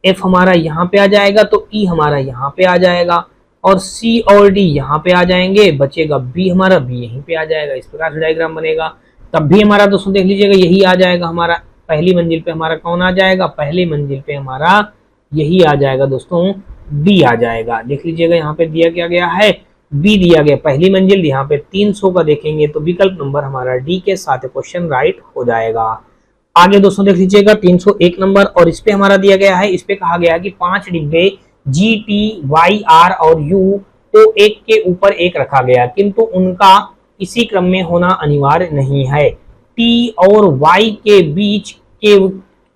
एफ हमारा यहाँ पे आ जाएगा तो ई हमारा यहाँ पे आ जाएगा और सी और डी यहाँ पे आ जाएंगे, बचेगा बी हमारा, बी यहीं पे आ जाएगा। इस प्रकार से डायग्राम बनेगा। तब भी हमारा दोस्तों देख लीजिएगा यही आ जाएगा, हमारा पहली मंजिल पे हमारा कौन आ जाएगा, पहली मंजिल पे हमारा यही आ जाएगा दोस्तों, बी आ जाएगा। देख लीजिएगा यहाँ पे दिया क्या गया है, बी दिया गया, पहली मंजिल। यहाँ पे 300 का देखेंगे तो विकल्प नंबर हमारा डी के साथ क्वेश्चन राइट हो जाएगा। आगे दोस्तों देख लीजिएगा 301 नंबर, और इस पे हमारा दिया गया है, इस पे कहा गया है कि 5 डिब्बे जी टी वाई आर और यू को एक के ऊपर एक रखा गया, किंतु उनका इसी क्रम में होना अनिवार्य नहीं है। टी और वाई के बीच के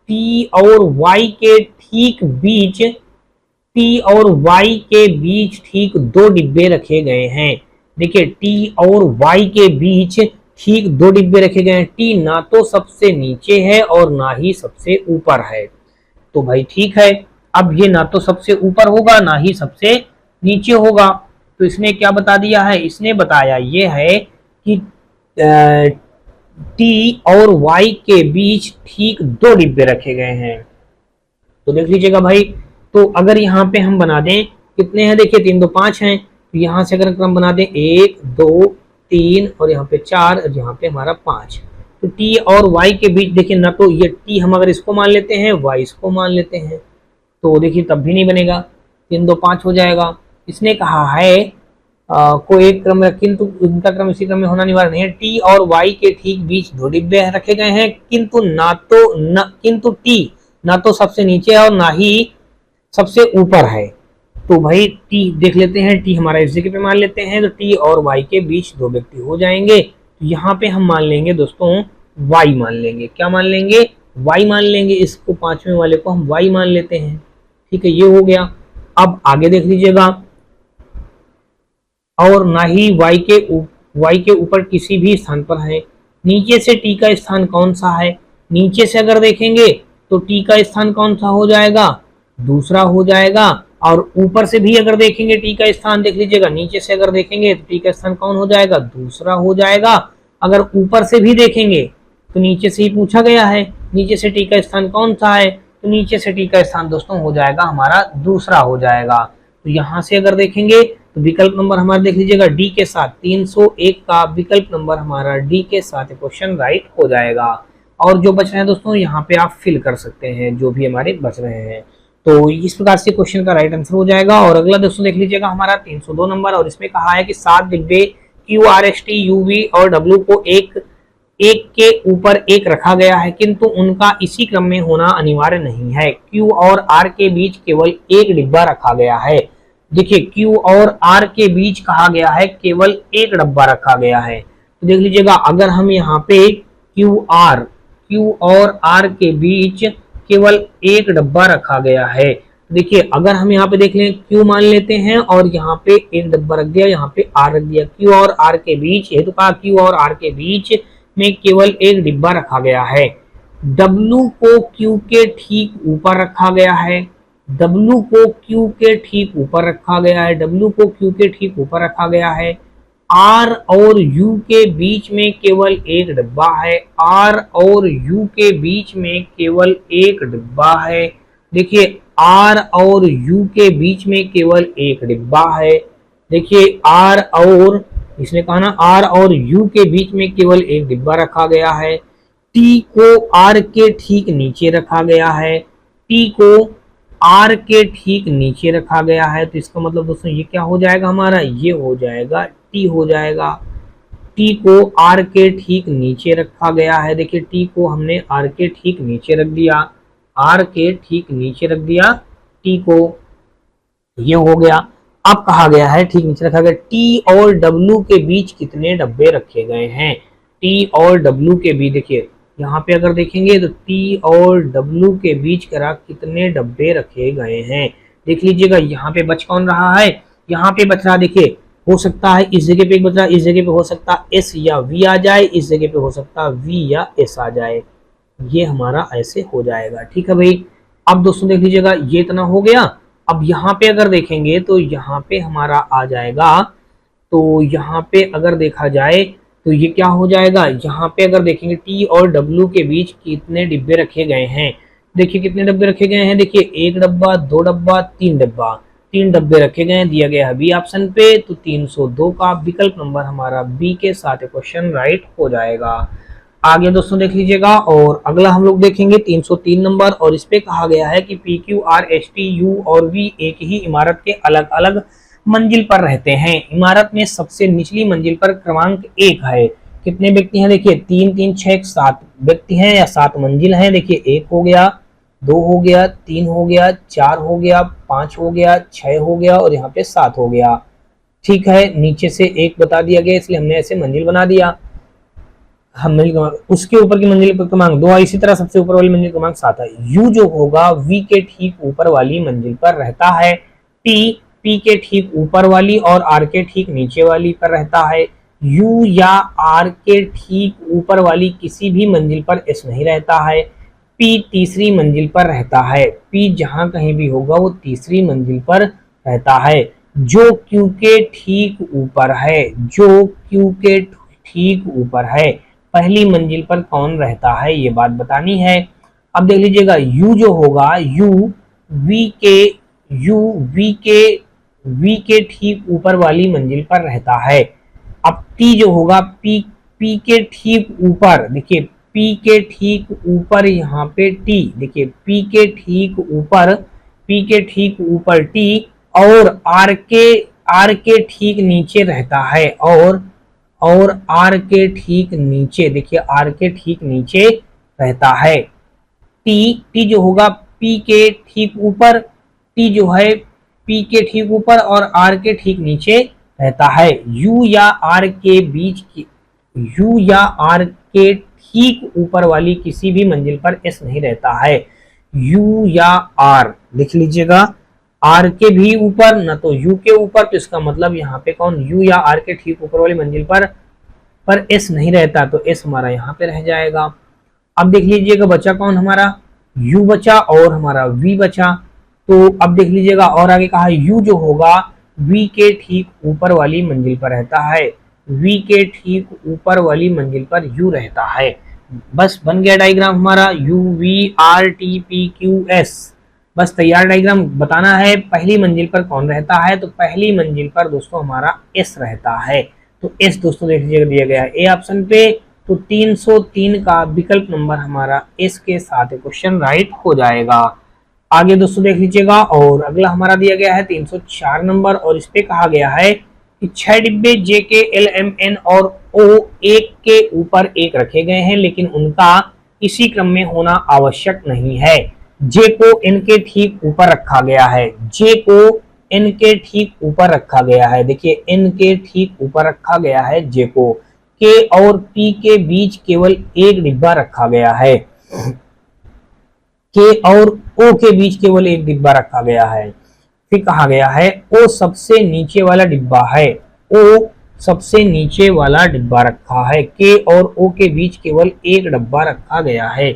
टी और वाई के ठीक बीच टी और वाई के बीच ठीक 2 डिब्बे रखे गए हैं। देखिए टी और वाई के बीच ठीक 2 डिब्बे रखे गए हैं। टी ना तो सबसे नीचे है और ना ही सबसे ऊपर है। तो भाई ठीक है, अब ये ना तो सबसे ऊपर होगा ना ही सबसे नीचे होगा। तो इसने क्या बता दिया है, इसने बताया ये है कि टी और वाई के बीच ठीक 2 डिब्बे रखे गए हैं। तो देख लीजिएगा भाई, तो अगर यहाँ पे हम बना दें, कितने हैं देखिए 3 2 5 हैं, तो यहाँ से अगर क्रम बना दें 1 2 3 और यहाँ पे 4 और यहाँ पे हमारा 5, तो टी और वाई के बीच देखिए ना तो ये टी हम अगर इसको मान लेते हैं, वाई इसको मान लेते हैं, तो देखिए तब भी नहीं बनेगा, 3 2 5 हो जाएगा। इसने कहा है को एक क्रम, किंतु उनका क्रम इसी क्रम में होना अनिवार्य नहीं है। टी और वाई के ठीक बीच 2 डिब्बे रखे गए हैं, किंतु टी ना तो सबसे नीचे और ना ही सबसे ऊपर है। तो भाई टी देख लेते हैं, टी हमारा इस जगह पे मान लेते हैं, तो टी और वाई के बीच 2 व्यक्ति हो जाएंगे। तो यहाँ पे हम मान लेंगे दोस्तों वाई मान लेंगे, क्या मान लेंगे, वाई मान लेंगे, इसको 5वें वाले को हम वाई मान लेते हैं। ठीक है, ये हो गया। अब आगे देख लीजिएगा, और ना ही वाई के ऊपर किसी भी स्थान पर है। नीचे से टी का स्थान कौन सा है, नीचे से अगर देखेंगे तो टी का स्थान कौन सा हो जाएगा, दूसरा हो जाएगा। और ऊपर से भी अगर देखेंगे टी का स्थान, देख लीजिएगा नीचे से अगर देखेंगे तो टी का स्थान कौन हो जाएगा, दूसरा हो जाएगा। अगर ऊपर से भी देखेंगे तो नीचे से ही पूछा गया है, नीचे से टी का स्थान कौन सा है, तो नीचे से टी का स्थान दोस्तों हो जाएगा हमारा दूसरा हो जाएगा। तो यहाँ से अगर देखेंगे तो विकल्प नंबर हमारा देख लीजिएगा डी के साथ 301 का विकल्प नंबर हमारा डी के साथ क्वेश्चन राइट हो जाएगा। और जो बच रहे हैं दोस्तों यहाँ पे आप फिल कर सकते हैं जो भी हमारे बच रहे हैं। तो इस प्रकार से क्वेश्चन का राइट आंसर हो जाएगा। और अगला दोस्तों देख लीजिएगा हमारा 302 नंबर, और इसमें कहा है कि 7 डिब्बे Q R S T U V और डब्ल्यू को एक के ऊपर एक रखा गया है, किंतु उनका इसी क्रम में होना अनिवार्य नहीं है। क्यू और आर के बीच केवल एक डिब्बा रखा गया है। देखिए क्यू और आर के बीच कहा गया है केवल एक डब्बा रखा गया है। तो देख लीजिएगा अगर हम यहाँ पे क्यू और आर के बीच केवल एक डब्बा रखा गया है, देखिए अगर हम यहाँ पे देख लें क्यू मान लेते हैं और यहाँ पे एक डब्बा रख दिया, यहाँ पे आर रख दिया, क्यू और आर के बीच, ये तो कहा क्यू और आर के बीच में केवल एक डिब्बा रखा गया है। डब्लू को क्यू के ठीक ऊपर रखा गया है, डब्लू को क्यू के ठीक ऊपर रखा गया है, डब्लू को क्यू के ठीक ऊपर रखा गया है। आर और यू के बीच में केवल एक डिब्बा है, आर और यू के बीच में केवल एक डिब्बा है। देखिए आर और यू के बीच में केवल एक डिब्बा है। देखिए आर और, इसने कहा ना आर और यू के बीच में केवल एक डिब्बा रखा गया है। टी को आर के ठीक नीचे रखा गया है, टी को आर के ठीक नीचे रखा गया है। तो इसका मतलब दोस्तों ये क्या हो जाएगा हमारा, ये हो जाएगा टी हो जाएगा। टी को आर के ठीक नीचे रखा गया है। देखिए टी को हमने आर के ठीक नीचे रख दिया, आर के ठीक नीचे रख दिया टी को, ये हो गया। अब कहा गया है ठीक नीचे रखा गया, टी और डब्ल्यू के बीच कितने डब्बे रखे गए हैं। टी और डब्ल्यू के बीच, देखिए यहाँ पे अगर देखेंगे तो टी और डब्ल्यू के बीच करा कितने डब्बे रखे गए हैं। देख लीजिएगा यहाँ पे बच कौन रहा है, यहाँ पे बच रहा, देखिए हो सकता है इस जगह पे एक बच रहा, इस जगह पे हो सकता है एस या वी आ जाए, इस जगह पे हो सकता है वी या एस आ जाए, ये हमारा ऐसे हो जाएगा। ठीक है भाई, अब दोस्तों देख लीजिएगा ये इतना हो गया। अब यहाँ पे अगर देखेंगे तो यहाँ पे हमारा आ जाएगा, तो यहाँ पे अगर देखा जाए तो ये क्या हो जाएगा, यहाँ पे अगर देखेंगे टी और डब्ल्यू के बीच कितने डिब्बे रखे गए हैं। देखिए कितने डब्बे रखे गए हैं, देखिए एक डब्बा, दो डब्बा, तीन डब्बा, तीन डब्बे रखे गए हैं, दिया गया है बी ऑप्शन पे। तो 302 का विकल्प नंबर हमारा बी के साथ क्वेश्चन राइट हो जाएगा। आगे दोस्तों देख लीजिएगा, और अगला हम लोग देखेंगे 303 नंबर, और इस पे कहा गया है कि P Q R S T you और वी एक ही इमारत के अलग अलग मंजिल पर रहते हैं। इमारत में सबसे निचली मंजिल पर क्रमांक 1 है। कितने व्यक्ति हैं, देखिए 3 3 6 7 व्यक्ति हैं या 7 मंजिल हैं। देखिए 1 हो गया, 2 हो गया, 3 हो गया, 4 हो गया, 5 हो गया, 6 हो गया और यहाँ पे 7 हो गया। ठीक है, नीचे से 1 बता दिया गया इसलिए हमने ऐसे मंजिल बना दिया। हम उसके ऊपर की मंजिल पर क्रमांक 2 है, इसी तरह सबसे ऊपर वाली मंजिल क्रमांक 7 है। यू जो होगा वी के ठीक ऊपर वाली मंजिल पर रहता है। टी पी के ठीक ऊपर वाली और आर के ठीक नीचे वाली पर रहता है। यू या आर के ठीक ऊपर वाली किसी भी मंजिल पर एस नहीं रहता है। पी तीसरी मंजिल पर रहता है। पी जहां कहीं भी होगा वो तीसरी मंजिल पर रहता है। जो क्यू के ठीक ऊपर है, जो क्यू के ठीक ऊपर है, पहली मंजिल पर कौन रहता है, ये बात बतानी है। अब देख लीजिएगा, यू जो होगा यू वी के ठीक ऊपर वाली मंजिल पर रहता है। अब टी जो होगा पी के ठीक ऊपर, देखिए पी के ठीक ऊपर यहाँ पे टी, देखिए पी के ठीक ऊपर टी और आर के ठीक नीचे रहता है। और आर के ठीक नीचे, देखिए आर के ठीक नीचे रहता है। टी जो होगा पी के ठीक ऊपर, टी जो है पी के ठीक ऊपर और आर के ठीक नीचे रहता है। यू या आर के ठीक ऊपर वाली किसी भी मंजिल पर एस नहीं रहता है। यू या आर लिख लीजिएगा, आर के भी ऊपर न तो यू के ऊपर, तो इसका मतलब यहाँ पे कौन, यू या आर के ठीक ऊपर वाली मंजिल पर एस नहीं रहता, तो एस हमारा यहाँ पे रह जाएगा। अब देख लीजिएगा बचा कौन हमारा, यू बचा और हमारा वी बचा। तो अब देख लीजिएगा और आगे कहा यू जो होगा वी के ठीक ऊपर वाली मंजिल पर रहता है। वी के ठीक ऊपर वाली मंजिल पर यू रहता है। बस बन गया डायग्राम हमारा, U V R T P Q S. बस तैयार डायग्राम बताना है। पहली मंजिल पर कौन रहता है, तो पहली मंजिल पर दोस्तों हमारा एस रहता है। तो एस दोस्तों देख लीजिएगा दिया गया है ए ऑप्शन पे। तो 303 का विकल्प नंबर हमारा एस के साथ क्वेश्चन राइट हो जाएगा। आगे दोस्तों देख लीजिएगा, और अगला हमारा दिया गया है 304 नंबर, और इस पे कहा गया है कि 6 डिब्बे जे के एल एम एन और ओ एक के ऊपर एक रखे गए हैं, लेकिन उनका इसी क्रम में होना आवश्यक नहीं है। जे को एन के ठीक ऊपर रखा गया है। जे को एन के ठीक ऊपर रखा गया है। देखिए एन के ठीक ऊपर रखा गया है जे को। के और पी के बीच केवल एक डिब्बा रखा गया है। के और ओ के बीच केवल एक डिब्बा रखा गया है। फिर कहा गया है ओ सबसे नीचे वाला डिब्बा है। ओ सबसे नीचे वाला डिब्बा रखा है। के और ओ के बीच केवल एक डब्बा रखा गया है।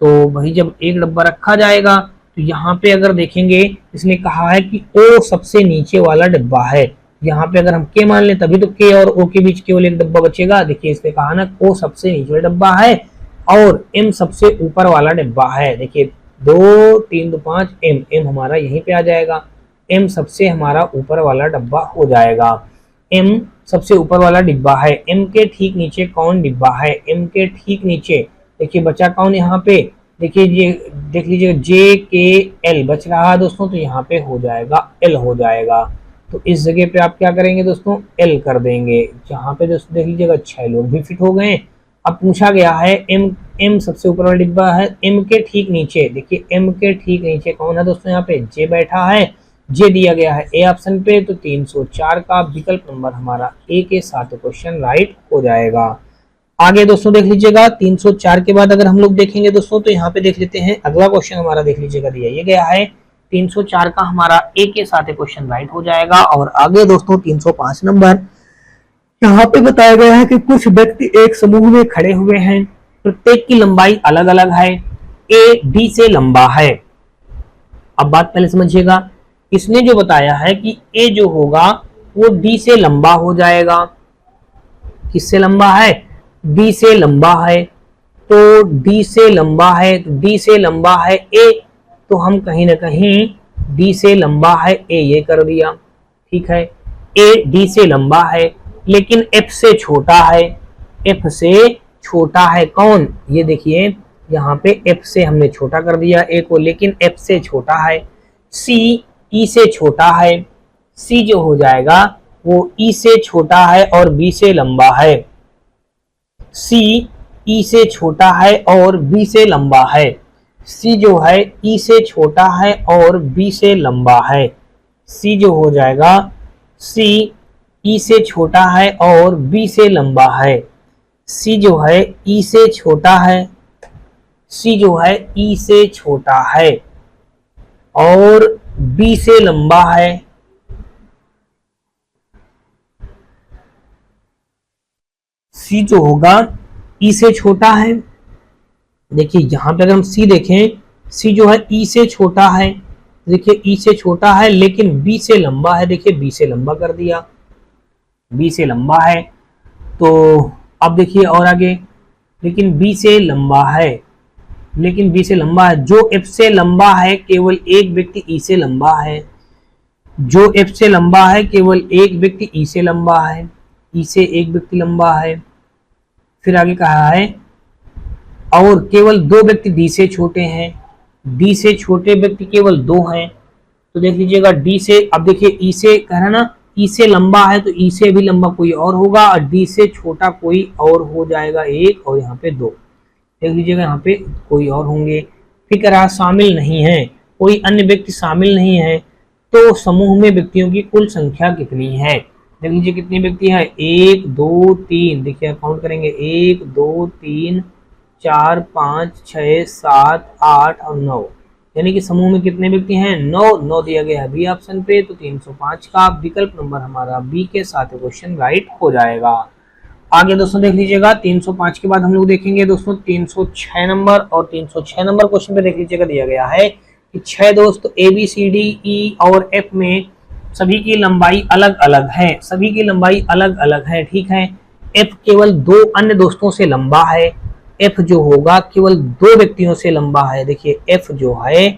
तो भाई जब एक डब्बा रखा जाएगा तो यहाँ पे अगर देखेंगे इसने कहा है कि ओ सबसे नीचे वाला डिब्बा है। यहाँ पे अगर हम के मान लें तभी तो के और ओ के बीच केवल एक डब्बा बचेगा। देखिए इसने कहा ना ओ सबसे नीचे वाला डब्बा है और एम सबसे ऊपर वाला डिब्बा है। देखिए 2 3 2 5 एम हमारा यहीं पे आ जाएगा। एम सबसे हमारा ऊपर वाला डब्बा हो जाएगा। एम सबसे ऊपर वाला डिब्बा है। एम के ठीक नीचे कौन डिब्बा है, एम के ठीक नीचे देखिए बचा कौन यहाँ पे, देखिए ये देख लीजिए जे के एल बच रहा है दोस्तों, तो यहाँ पे हो जाएगा एल हो जाएगा। तो इस जगह पे आप क्या करेंगे दोस्तों, एल कर देंगे। जहाँ पे दोस्तों देख लीजिएगा 6 लोग भी फिट हो गए। अब पूछा गया है एम सबसे ऊपर वाला डिब्बा है। एम के ठीक नीचे, देखिए एम के ठीक नीचे कौन है दोस्तों, यहाँ पे जे बैठा है। जे दिया गया है ए ऑप्शन पे। तो 304 का विकल्प नंबर हमारा ए के साथ क्वेश्चन राइट हो जाएगा। आगे दोस्तों देख लीजिएगा 304 के बाद अगर हम लोग देखेंगे दोस्तों तो यहाँ पे देख लेते हैं अगला क्वेश्चन हमारा देख लीजिएगा दिया ये गया है 304 का हमारा ए के साथ क्वेश्चन राइट हो जाएगा। और आगे दोस्तों 305 नंबर, यहाँ पे बताया गया है कि कुछ व्यक्ति एक समूह में खड़े हुए हैं, प्रत्येक की लंबाई अलग अलग है। ए डी से लंबा है। अब बात पहले समझिएगा, इसने जो बताया है कि ए जो होगा वो डी से लंबा हो जाएगा। किससे लंबा है? डी से लंबा है। तो डी से लंबा है, तो डी से लंबा है ए, तो हम कहीं ना कहीं डी से लंबा है ए ये कर दिया। ठीक है, ए डी से लंबा है लेकिन एफ से छोटा है। एफ से छोटा है कौन? ये देखिए यहाँ पे एफ से हमने छोटा कर दिया ए को, लेकिन एफ से छोटा है। सी ई से छोटा है। सी जो हो जाएगा वो ई से छोटा है और बी से लंबा है। सी ई से छोटा है और बी से लंबा है। सी जो है ई से छोटा है और बी से लंबा है। सी जो हो जाएगा सी ई से छोटा है और बी से लंबा है। सी जो है ई से छोटा है, सी जो है ई से छोटा है और बी से लंबा है। सी जो होगा ई से छोटा है। देखिए यहां पे अगर हम सी देखें, सी जो है ई से छोटा है। देखिए ई से छोटा है लेकिन बी से लंबा है। देखिए बी से लंबा कर दिया, बी से लंबा है। तो अब देखिए और आगे, लेकिन बी से लंबा है, लेकिन बी से लंबा है। जो एफ से लंबा है केवल एक व्यक्ति ई से लंबा है। जो एफ से लंबा है केवल एक व्यक्ति ई से लंबा है। ई से एक व्यक्ति लंबा है। फिर आगे कहा है और केवल दो व्यक्ति डी से छोटे हैं। डी से छोटे व्यक्ति केवल दो हैं। तो देख लीजिएगा डी से, अब देखिए ई से कह रहा ना, ई से लंबा है तो ई से भी लंबा कोई और होगा और डी से छोटा कोई और हो जाएगा एक, और यहाँ पे दो। देख लीजिएगा यहाँ पे कोई और होंगे। फिर कह रहा शामिल नहीं है, कोई अन्य व्यक्ति शामिल नहीं है। तो समूह में व्यक्तियों की कुल संख्या कितनी है? देख लीजिए कितने व्यक्ति हैं, 1 2 3। देखिए काउंट करेंगे 1 2 3 4 5 6 7 8 और 9, यानी कि समूह में कितने व्यक्ति हैं? 9 दिया गया है बी ऑप्शन पे। तो 305 का विकल्प नंबर हमारा बी के साथ क्वेश्चन राइट हो जाएगा। आगे दोस्तों देख लीजिएगा 305 के बाद हम लोग देखेंगे दोस्तों 306 नंबर, और 306 नंबर क्वेश्चन पे देख लीजिएगा दिया गया है कि 6 दोस्त ए बी सी डी ई और एफ में सभी की लंबाई अलग अलग है। सभी की लंबाई अलग अलग है। ठीक है, एफ केवल दो अन्य दोस्तों से लंबा है। एफ जो होगा केवल दो व्यक्तियों से लंबा है। देखिए एफ जो है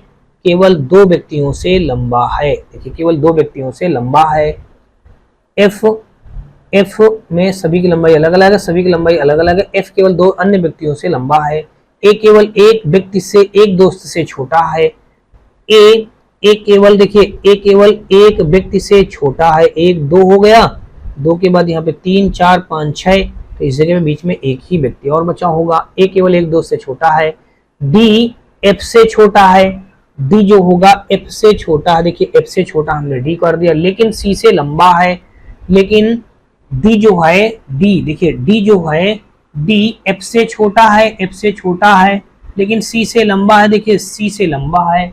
केवल दो व्यक्तियों से लंबा है। देखिए केवल दो व्यक्तियों से लंबा है। एफ में सभी की लंबाई अलग अलग है। सभी की लंबाई अलग अलग है। एफ केवल दो अन्य व्यक्तियों से लंबा है। ए केवल एक व्यक्ति से, एक दोस्त से छोटा है। ए केवल, देखिए ए केवल एक व्यक्ति से छोटा है। एक दो हो गया, दो के बाद यहाँ पे 3 4 5 6, तो इस जगह में बीच में एक ही व्यक्ति और बचा होगा। ए केवल एक दोस्त से छोटा है। डी एफ से छोटा है। डी जो होगा एफ से छोटा है। देखिए एफ से छोटा हमने डी कर दिया, लेकिन सी से लंबा है। लेकिन डी जो है, डी देखिए डी जो है, डी एफ से छोटा है। एफ से छोटा है लेकिन सी से लंबा है। देखिए सी से लंबा है,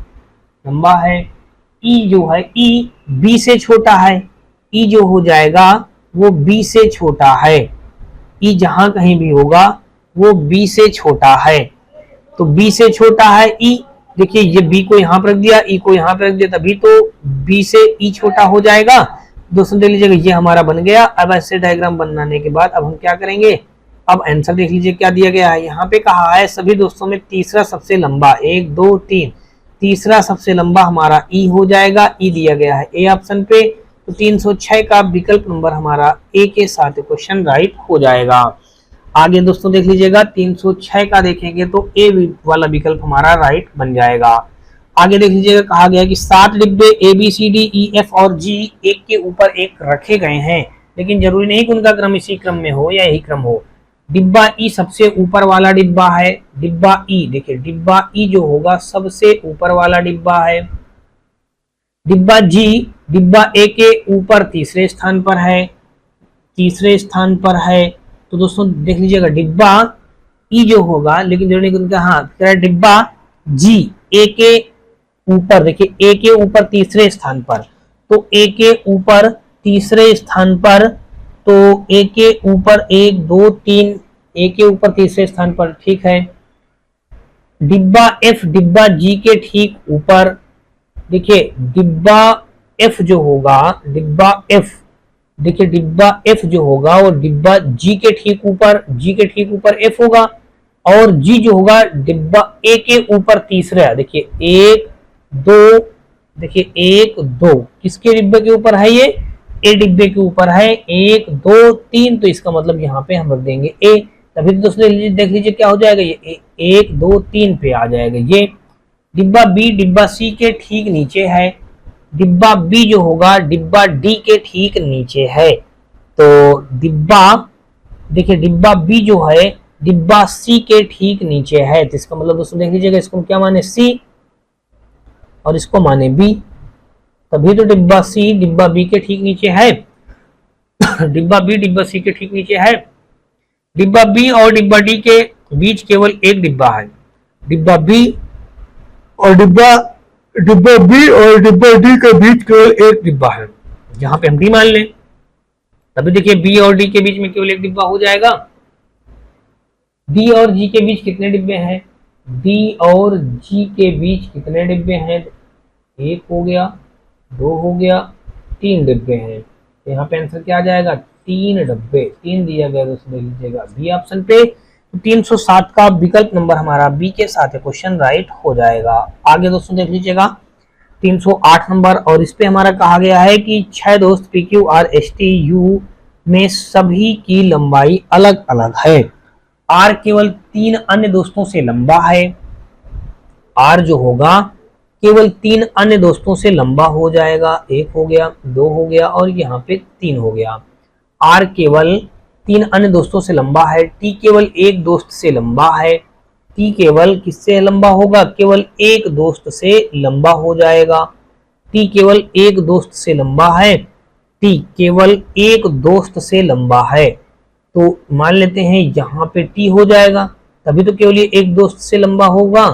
लंबा है। ई जो है, ई बी से छोटा है। ई जो हो जाएगा वो बी से छोटा है। ई जहां कहीं भी होगा वो बी से छोटा है। तो बी से छोटा है ई। देखिए ये बी को यहाँ पर रख दिया, ई को यहाँ पर रख दिया, तभी तो बी से ई छोटा हो जाएगा। दोस्तों देख लीजिएगा ये हमारा बन गया। अब ऐसे डायग्राम बनाने के बाद अब हम क्या करेंगे, अब आंसर देख लीजिए क्या दिया गया है। यहाँ पे कहा है सभी दोस्तों में तीसरा सबसे लंबा, 1 2 3, तीसरा सबसे लंबा हमारा ई हो जाएगा। ई दिया गया है ए ऑप्शन पे। तो 306 का विकल्प नंबर हमारा ए के साथ क्वेश्चन राइट हो जाएगा। आगे दोस्तों देख लीजिएगा 306 का देखेंगे तो ए वाला विकल्प हमारा राइट बन जाएगा। आगे देख लीजिएगा कहा गया कि 7 डिब्बे A B C D E F और जी एक के ऊपर एक रखे गए हैं, लेकिन जरूरी नहीं कि उनका क्रम इसी क्रम में हो या यही क्रम हो। डिब्बा ई सबसे ऊपर वाला डिब्बा है। डिब्बा ई, देखिए डिब्बा ई जो होगा सबसे ऊपर वाला डिब्बा है। डिब्बा जी, डिब्बा ए के ऊपर तीसरे स्थान पर है, तीसरे स्थान पर है। तो दोस्तों देख लीजिएगा डिब्बा ई जो होगा, लेकिन जरूरी नहीं उनका, हाँ डिब्बा जी ए के ऊपर, देखिए ए के ऊपर तीसरे स्थान पर, तो ए के ऊपर तीसरे स्थान पर, तो ए के ऊपर 1 2 3, ए के ऊपर तीसरे स्थान पर। ठीक है, डिब्बा एफ डिब्बा जी के ठीक ऊपर। देखिए डिब्बा एफ जो होगा, डिब्बा एफ, देखिए डिब्बा एफ जो होगा वो डिब्बा जी के ठीक ऊपर, जी के ठीक ऊपर एफ होगा, और जी जो होगा डिब्बा ए के ऊपर तीसरा, देखिए एक दो, देखिए एक दो किसके डिब्बे के ऊपर है, ये ए डिब्बे के ऊपर है, एक दो तीन, तो इसका मतलब यहाँ पे हम रख देंगे ए, तभी तो दोस्तों देख लीजिए क्या हो जाएगा, ये एक दो तीन पे आ जाएगा। ये डिब्बा बी डिब्बा सी के ठीक नीचे है, डिब्बा बी जो होगा डिब्बा डी के ठीक नीचे है, तो डिब्बा, देखिए डिब्बा बी जो है डिब्बा सी के ठीक नीचे है, तो इसका मतलब दोस्तों देख लीजिएगा, इसको क्या माने सी और इसको माने बी, तभी तो डिब्बा सी डिब्बा बी के ठीक नीचे है। डिब्बा बी डिब्बा सी के ठीक नीचे है, डिब्बा बी और डिब्बा डी के बीच केवल एक डिब्बा है, डिब्बा बी और डिब्बा बी और डिब्बा डी के बीच केवल एक डिब्बा है, जहां पे हम डी मान लें, तभी देखिए बी और डी के बीच में केवल एक डिब्बा हो जाएगा। डी और जी के बीच कितने डिब्बे हैं, डी और जी के बीच कितने डिब्बे हैं, एक हो गया, दो हो गया, तीन डिब्बे हैं, तो यहाँ पे आंसर क्या आ जाएगा, तीन डब्बे, तीन दिया गया दोस्तों देख लीजिएगा बी ऑप्शन पे। तो 307 का विकल्प नंबर हमारा बी के साथ क्वेश्चन राइट हो जाएगा। आगे दोस्तों देख लीजिएगा 308 नंबर, और इस पे हमारा कहा गया है कि 6 दोस्त P Q R S T you में सभी की लंबाई अलग अलग है, आर केवल 3 अन्य दोस्तों से लंबा है, आर जो होगा केवल 3 अन्य दोस्तों से लंबा हो जाएगा, एक हो गया, दो हो गया और यहाँ पे 3 हो गया। आर केवल 3 अन्य दोस्तों से लंबा है, टी केवल एक दोस्त से लंबा है, टी केवल किससे लंबा होगा, केवल एक दोस्त से लंबा हो जाएगा, टी केवल एक दोस्त से लंबा है, टी केवल एक दोस्त से लंबा है, तो मान लेते हैं यहाँ पे टी हो जाएगा, तभी तो केवल ये एक दोस्त से लंबा होगा।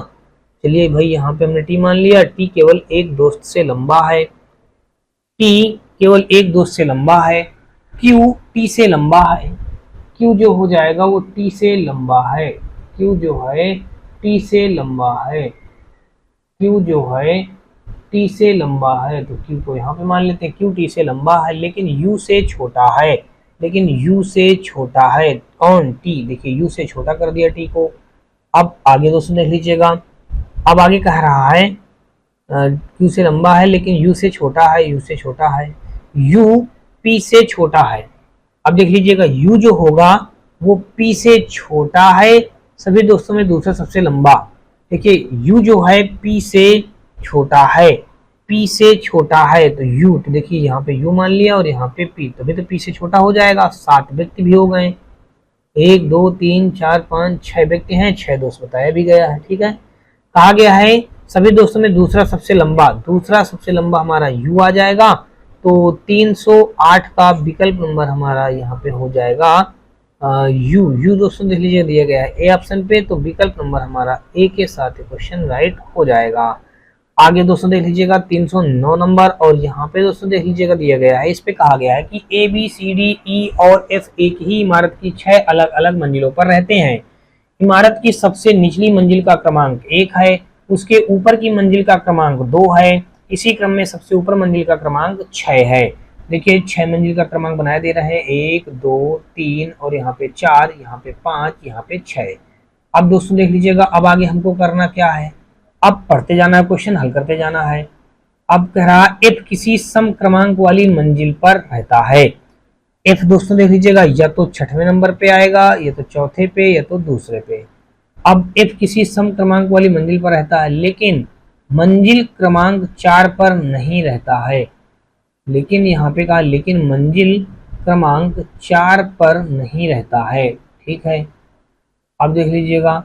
चलिए भाई यहाँ पे हमने टी मान लिया, टी केवल एक दोस्त से लंबा है, टी केवल एक दोस्त से लंबा है, क्यू टी से लंबा है, क्यू जो हो जाएगा वो टी से लंबा है, क्यू जो है टी से लंबा है, क्यू जो है टी से लंबा है, तो क्यू को यहाँ पे मान लेते हैं, क्यू टी से लंबा है लेकिन यू से छोटा है, लेकिन यू से छोटा है, कौन, टी, देखिए यू से छोटा कर दिया टी को। अब आगे दोस्तों देख लीजिएगा, अब आगे कह रहा है क्यू से लंबा है लेकिन यू से छोटा है, यू से छोटा है, यू पी से छोटा है। अब देख लीजिएगा यू जो होगा वो पी से छोटा है, सभी दोस्तों में दूसरा सबसे लंबा, देखिए यू जो है पी से छोटा है, पी से छोटा है, तो यू, तो देखिए यहाँ पे यू मान लिया और यहाँ पे पी, तभी तो पी से छोटा हो जाएगा। 7 व्यक्ति भी हो गए, 1 2 3 4 5 6 व्यक्ति हैं, 6 दोस्त बताया भी गया है, ठीक है। कहा गया है सभी दोस्तों में दूसरा सबसे लंबा हमारा यू आ जाएगा, तो 308 का विकल्प नंबर हमारा यहाँ पे हो जाएगा यू दोस्तों देख लीजिए दिया गया है ए ऑप्शन पे, तो विकल्प नंबर हमारा ए के साथ क्वेश्चन राइट हो जाएगा। आगे दोस्तों देख लीजिएगा 309 नंबर, और यहाँ पे दोस्तों देख लीजिएगा दिया गया है, इस पे कहा गया है कि ए बी सी डी ई और एफ एक ही इमारत की 6 अलग अलग मंजिलों पर रहते हैं। इमारत की सबसे निचली मंजिल का क्रमांक 1 है, उसके ऊपर की मंजिल का क्रमांक 2 है, इसी क्रम में सबसे ऊपर मंजिल का क्रमांक 6 है। देखिए 6 मंजिल का क्रमांक बनाया दे रहे हैं, 1 2 3 और यहाँ पे 4, यहाँ पे 5, यहाँ पे 6। अब दोस्तों देख लीजिएगा, अब आगे हमको करना क्या है, अब पढ़ते जाना है, क्वेश्चन हल करते जाना है। अब कह रहा एफ किसी सम क्रमांक वाली मंजिल पर रहता है। एफ दोस्तों देख लीजिएगा या तो 6वें नंबर पे आएगा, या तो चौथे पे, या तो दूसरे पे। अब एफ किसी सम क्रमांक वाली मंजिल पर रहता है, लेकिन मंजिल क्रमांक 4 पर नहीं रहता है, लेकिन यहाँ पे कहा लेकिन मंजिल क्रमांक 4 पर नहीं रहता है, ठीक है। अब देख लीजिएगा,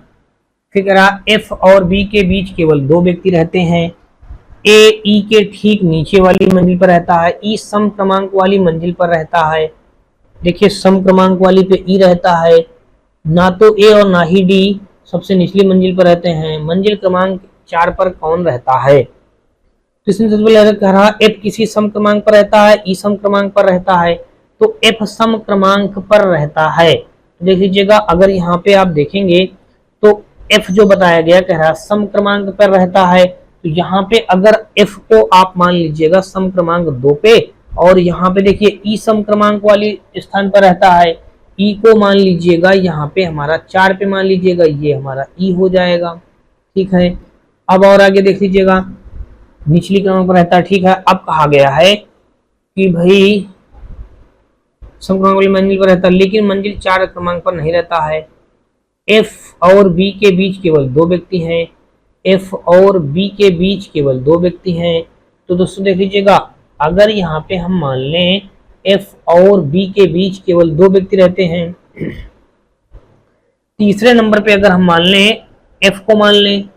फिर कह रहा एफ और बी के बीच केवल 2 व्यक्ति रहते हैं, ए ई के ठीक नीचे वाली मंजिल पर रहता है, ई सम क्रमांक वाली मंजिल पर रहता है। देखिए सम क्रमांक वाली पे ई रहता है, ना तो ए और ना ही डी सबसे निचली मंजिल पर रहते हैं। मंजिल क्रमांक 4 पर कौन रहता है, तो इसमें सबसे पहले कह रहा एफ किसी सम क्रमांक पर रहता है, ई सम क्रमांक पर रहता है, तो एफ सम क्रमांक पर रहता है। देख लीजिएगा, अगर यहाँ पे आप देखेंगे तो एफ जो बताया गया कह रहा सम क्रमांक पर रहता है, तो यहाँ पे अगर F को आप मान लीजिएगा सम क्रमांक 2 पे, और यहाँ पे देखिए E सम क्रमांक वाली स्थान पर रहता है, E को मान लीजिएगा यहाँ पे हमारा 4 पे मान लीजिएगा, ये हमारा E हो जाएगा। ठीक है, अब और आगे देख लीजिएगा, निचली क्रमांक पर रहता है। ठीक है, अब कहा गया है कि भाई सम क्रमांक वाली मंजिल पर रहता है, लेकिन मंजिल 4 क्रमांक पर नहीं रहता है। F और B के बीच केवल 2 व्यक्ति हैं, F और B के बीच केवल 2 व्यक्ति हैं। तो दोस्तों देख लीजिएगा, अगर यहाँ पे हम मान लें F और B के बीच केवल 2 व्यक्ति रहते हैं, तीसरे नंबर पे अगर हम मान लें F को मान लें,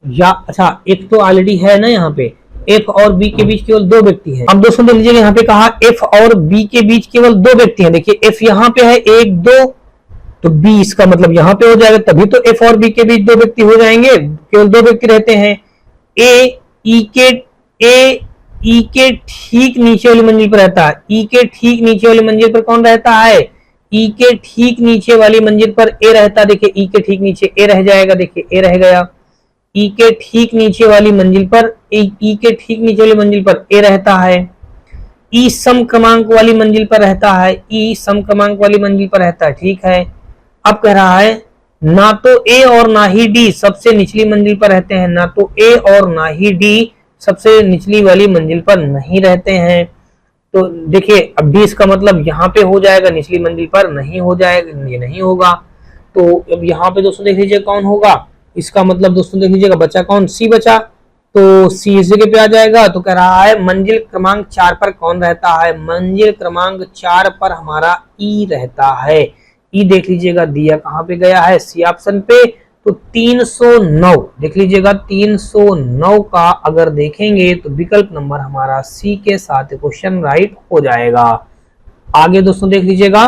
या अच्छा F तो ऑलरेडी है ना, यहाँ पे F और B के बीच केवल 2 व्यक्ति हैं। अब दोस्तों देख लीजिएगा, यहाँ पे कहा F और B के बीच केवल 2 व्यक्ति हैं। देखिए F यहाँ पे है 1 2, तो B इसका मतलब यहाँ पे हो जाएगा, तभी तो F और B के बीच 2 व्यक्ति हो जाएंगे, केवल 2 व्यक्ति रहते हैं। A E के ठीक नीचे वाली मंजिल पर रहता है, E के ठीक नीचे वाली मंजिल पर कौन रहता है? E के ठीक नीचे वाली मंजिल पर A रहता है। देखिए E के ठीक नीचे A रह जाएगा, देखिए A रह गया। E के ठीक नीचे वाली मंजिल पर E के ठीक नीचे वाली मंजिल पर A रहता है। E सम क्रमांक वाली मंजिल पर रहता है, E सम क्रमांक वाली मंजिल पर रहता है। ठीक है, अब कह रहा है ना तो A और ना ही D सबसे निचली मंजिल पर रहते हैं, ना तो A और ना ही D सबसे निचली वाली मंजिल पर नहीं रहते हैं। तो देखिए अब D इसका मतलब यहाँ पे हो जाएगा, निचली मंजिल पर नहीं हो जाएगा, ये नहीं होगा। तो अब यहाँ पे दोस्तों देख लीजिए कौन होगा, इसका मतलब दोस्तों देख लीजिएगा बचा कौन? C बचा, तो C इस जगह पे आ जाएगा। तो कह रहा है मंजिल क्रमांक 4 पर कौन रहता है? मंजिल क्रमांक 4 पर हमारा E रहता है। E देख लीजिएगा दिया कहाँ पे गया है? C ऑप्शन पे। तो 309 देख लीजिएगा, 309 का अगर देखेंगे तो विकल्प नंबर हमारा C के साथ क्वेश्चन राइट हो जाएगा। आगे दोस्तों देख लीजिएगा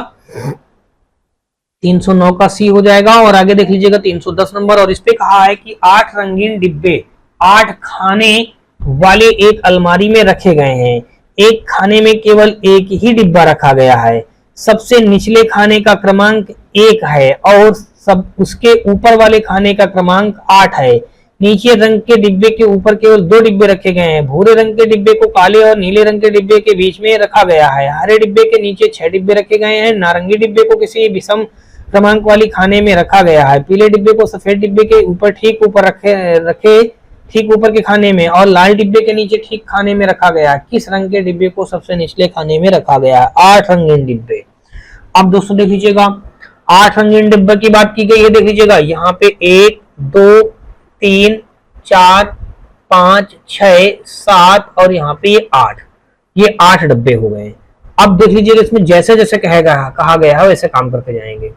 309 का C हो जाएगा। और आगे देख लीजिएगा 310 नंबर, और इस पे कहा है कि 8 रंगीन डिब्बे 8 खाने वाले एक अलमारी में रखे गए हैं। एक खाने में केवल एक ही डिब्बा रखा गया है। सबसे निचले खाने का क्रमांक 1 है और सब उसके ऊपर वाले खाने का क्रमांक 8 है। नीचे रंग के डिब्बे के ऊपर केवल 2 डिब्बे रखे गए हैं। भूरे रंग के डिब्बे को काले और नीले रंग के डिब्बे के बीच में रखा गया है। हरे डिब्बे के नीचे 6 डिब्बे रखे गए हैं। नारंगी डिब्बे को किसी विषम क्रमांक वाली खाने में रखा गया है। पीले डिब्बे को सफेद डिब्बे के ऊपर ठीक ऊपर रखे ठीक ऊपर के खाने में, और लाल डिब्बे के नीचे ठीक खाने में रखा गया। किस रंग के डिब्बे को सबसे निचले खाने में रखा गया है? 8 रंगीन डिब्बे। अब दोस्तों देख लीजिएगा 8 रंगीन डिब्बे की बात की गई है। देख लीजिएगा यहाँ पे 1 2 3 4 5 6 7 और यहाँ पे ये 8, ये 8 डब्बे हो गए। अब देख लीजिएगा इसमें जैसे जैसे कहा गया है वैसे काम करते जाएंगे।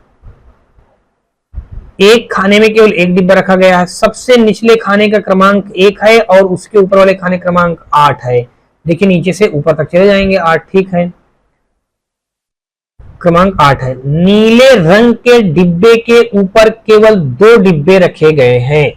एक खाने में केवल एक डिब्बा रखा गया है। सबसे निचले खाने का क्रमांक 1 है और उसके ऊपर वाले खाने क्रमांक 8 है। देखिए नीचे से ऊपर तक चले जाएंगे, 8 ठीक है, क्रमांक 8 है। नीले रंग के डिब्बे के ऊपर केवल 2 डिब्बे रखे गए हैं।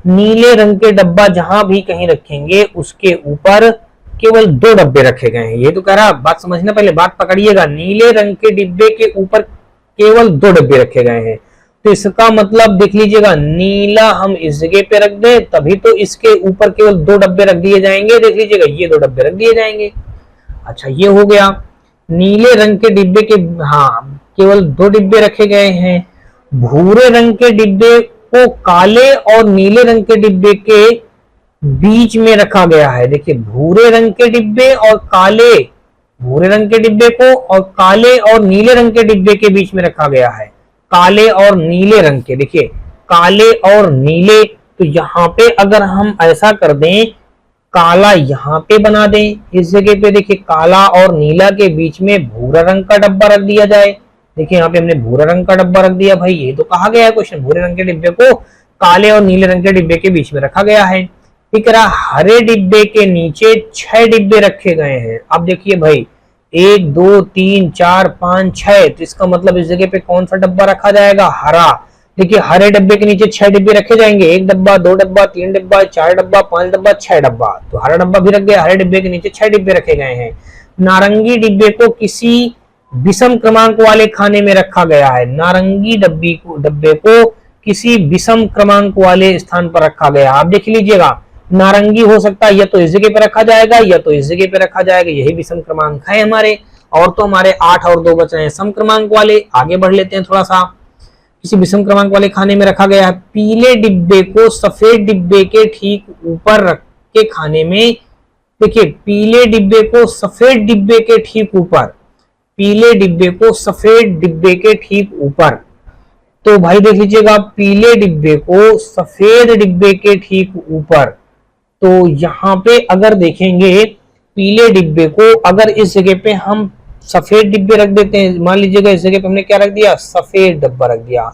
नीले रंग के डब्बा जहां भी कहीं रखेंगे उसके ऊपर केवल 2 डब्बे रखे गए हैं। ये तो कह रहा, बात समझना, पहले बात पकड़िएगा। नीले रंग के डिब्बे के ऊपर केवल 2 डब्बे रखे गए हैं, तो इसका मतलब देख लीजिएगा नीला हम इस जगह पे रख दे तभी तो इसके ऊपर केवल 2 डब्बे रख दिए जाएंगे। देख लीजिएगा ये 2 डब्बे रख दिए जाएंगे। अच्छा ये हो गया नीले रंग के डिब्बे के, हाँ केवल 2 डिब्बे रखे गए हैं। भूरे रंग के डिब्बे को काले और नीले रंग के डिब्बे के बीच में रखा गया है। देखिए भूरे रंग के डिब्बे और काले, भूरे रंग के डिब्बे को और काले और नीले रंग के डिब्बे के बीच में रखा गया है। काले और नीले रंग के, देखिए काले और नीले, तो यहाँ पे अगर हम ऐसा कर दें, काला यहाँ पे बना दें इस जगह पे, देखिए काला और नीला के बीच में भूरा रंग का डब्बा रख दिया जाए। देखिए यहाँ पे हमने भूरा रंग का डब्बा रख दिया। भाई ये तो कहा गया है क्वेश्चन, भूरे रंग के डिब्बे को काले और नीले रंग के डिब्बे के बीच में रखा गया है। ठीक है, हरे डिब्बे के नीचे 6 डिब्बे रखे गए हैं। अब देखिए भाई 1 2 3 4 5 6, तो इसका मतलब इस जगह पे कौन सा डब्बा रखा जाएगा? हरा। देखिए हरे डब्बे के नीचे 6 डिब्बे रखे जाएंगे, 1 डब्बा 2 डब्बा 3 डब्बा 4 डब्बा 5 डब्बा 6 डब्बा, तो हरा डब्बा भी रख गया। हरे डिब्बे के नीचे 6 डिब्बे रखे गए हैं। नारंगी डिब्बे को किसी विषम क्रमांक वाले खाने में रखा गया है। नारंगी डब्बे को किसी विषम क्रमांक वाले स्थान पर रखा गया। आप देख लीजिएगा नारंगी हो सकता है, या तो इस जगह पे रखा जाएगा या तो इस जगह पे रखा जाएगा। यही विषम क्रमांक है हमारे। और तो हमारे 8 और 2 बच रहे हैं सम क्रमांक वाले। आगे बढ़ लेते हैं थोड़ा सा। किसी विषम क्रमांक वाले खाने में रखा गया है, पीले डिब्बे को सफेद डिब्बे के ठीक ऊपर रख के खाने में, देखिए पीले डिब्बे को सफेद डिब्बे के ठीक ऊपर, पीले डिब्बे को सफेद डिब्बे के ठीक ऊपर। तो भाई देख लीजिएगा, पीले डिब्बे को सफेद डिब्बे के ठीक ऊपर। तो यहाँ पे अगर देखेंगे पीले डिब्बे को, अगर इस जगह पे हम सफेद डिब्बे रख देते हैं, मान लीजिएगा इस जगह पे हमने क्या रख दिया, सफेद डब्बा रख दिया।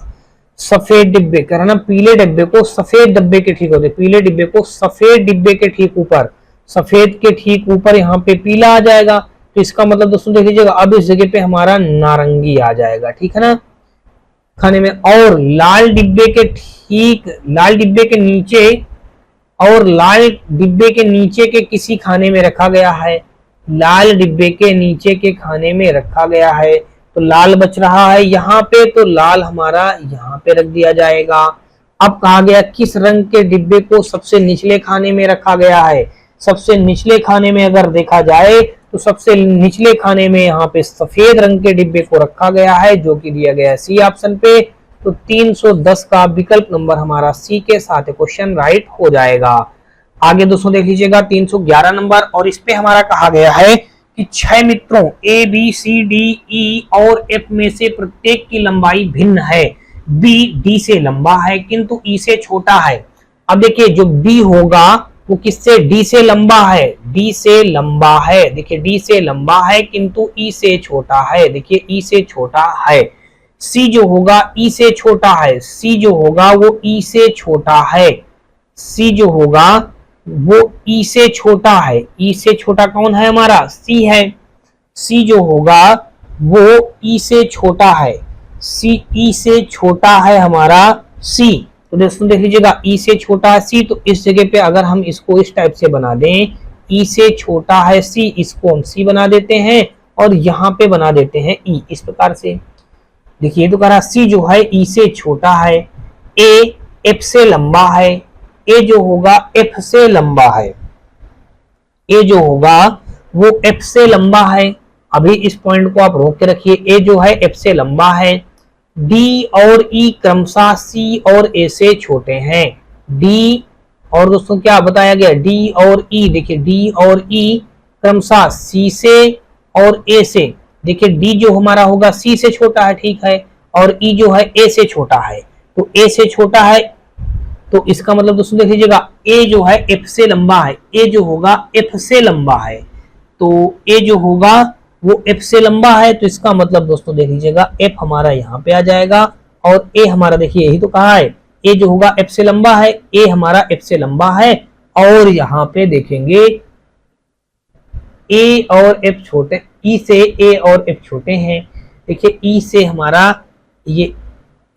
सफेद डिब्बे कह रहा ना, पीले डिब्बे को सफेद डिब्बे के ठीक होते, पीले डिब्बे को सफेद डिब्बे के ठीक ऊपर, सफेद के ठीक ऊपर यहाँ पे पीला आ जाएगा। तो इसका मतलब दोस्तों देख लीजिएगा, अब इस जगह पे हमारा नारंगी आ जाएगा, ठीक है ना, खाने में। और लाल डिब्बे के ठीक, लाल डिब्बे के नीचे, और लाल डिब्बे के नीचे के किसी खाने में रखा गया है, लाल डिब्बे के नीचे के खाने में रखा गया है। तो लाल बच रहा है यहाँ पे, तो लाल हमारा यहाँ पे रख दिया जाएगा। अब कहा गया किस रंग के डिब्बे को सबसे निचले खाने में रखा गया है। सबसे निचले खाने में अगर देखा जाए तो सबसे निचले खाने में यहाँ पे सफेद रंग के डिब्बे को रखा गया है, जो कि दिया गया है सी ऑप्शन पे। तो 310 का विकल्प नंबर हमारा सी के साथ क्वेश्चन राइट हो जाएगा। आगे दोस्तों देख लीजिएगा 311 नंबर, और इस पे हमारा कहा गया है कि 6 मित्रों ए बी सी डी ई और एफ में से प्रत्येक की लंबाई भिन्न है। बी डी से लंबा है किंतु ई से छोटा है। अब देखिए जो बी होगा वो किससे, डी से लंबा है, डी से लंबा है, देखिए डी से लंबा है किंतु ई से छोटा है, देखिए ई से छोटा है। सी जो होगा ई से छोटा है, सी जो होगा वो ई से छोटा है, सी जो होगा वो ई से छोटा है। ई से छोटा कौन है हमारा, सी है। सी जो होगा वो ई से छोटा है, सी ई से छोटा है हमारा सी। तो दोस्तों देख लीजिएगा ई से छोटा है सी, तो इस जगह पे अगर हम इसको इस टाइप से बना दें, ई से छोटा है सी, इसको हम सी बना देते हैं और यहाँ पे बना देते हैं ई, इस प्रकार से। देखिए तो कह रहा सी जो है ई से छोटा है, ए एफ से लंबा है, ए जो होगा एफ से लंबा है, ए जो होगा वो एफ से लंबा है। अभी इस पॉइंट को आप रोक के रखिए, ए जो है एफ से लंबा है। डी और ई क्रमशः सी और ए से छोटे हैं। डी और दोस्तों क्या बताया गया, डी और ई, देखिए डी और ई क्रमशः सी से और ए से। देखिए डी जो हमारा होगा सी से छोटा है, ठीक है, और ई जो है ए से छोटा है। तो ए से छोटा है, तो इसका मतलब दोस्तों देख लीजिएगा ए जो है एफ से लंबा है, ए जो होगा एफ से लंबा है। तो ए जो होगा वो एफ से लंबा है, तो इसका मतलब दोस्तों देख लीजिएगा एफ हमारा यहाँ पे आ जाएगा और ए हमारा, देखिए यही तो कहा है, ए जो होगा एफ से लंबा है, ए हमारा एफ से लंबा है। और यहाँ पे देखेंगे ए और एफ छोटे, ई से ए और एफ छोटे हैं। देखिए ई से हमारा ये,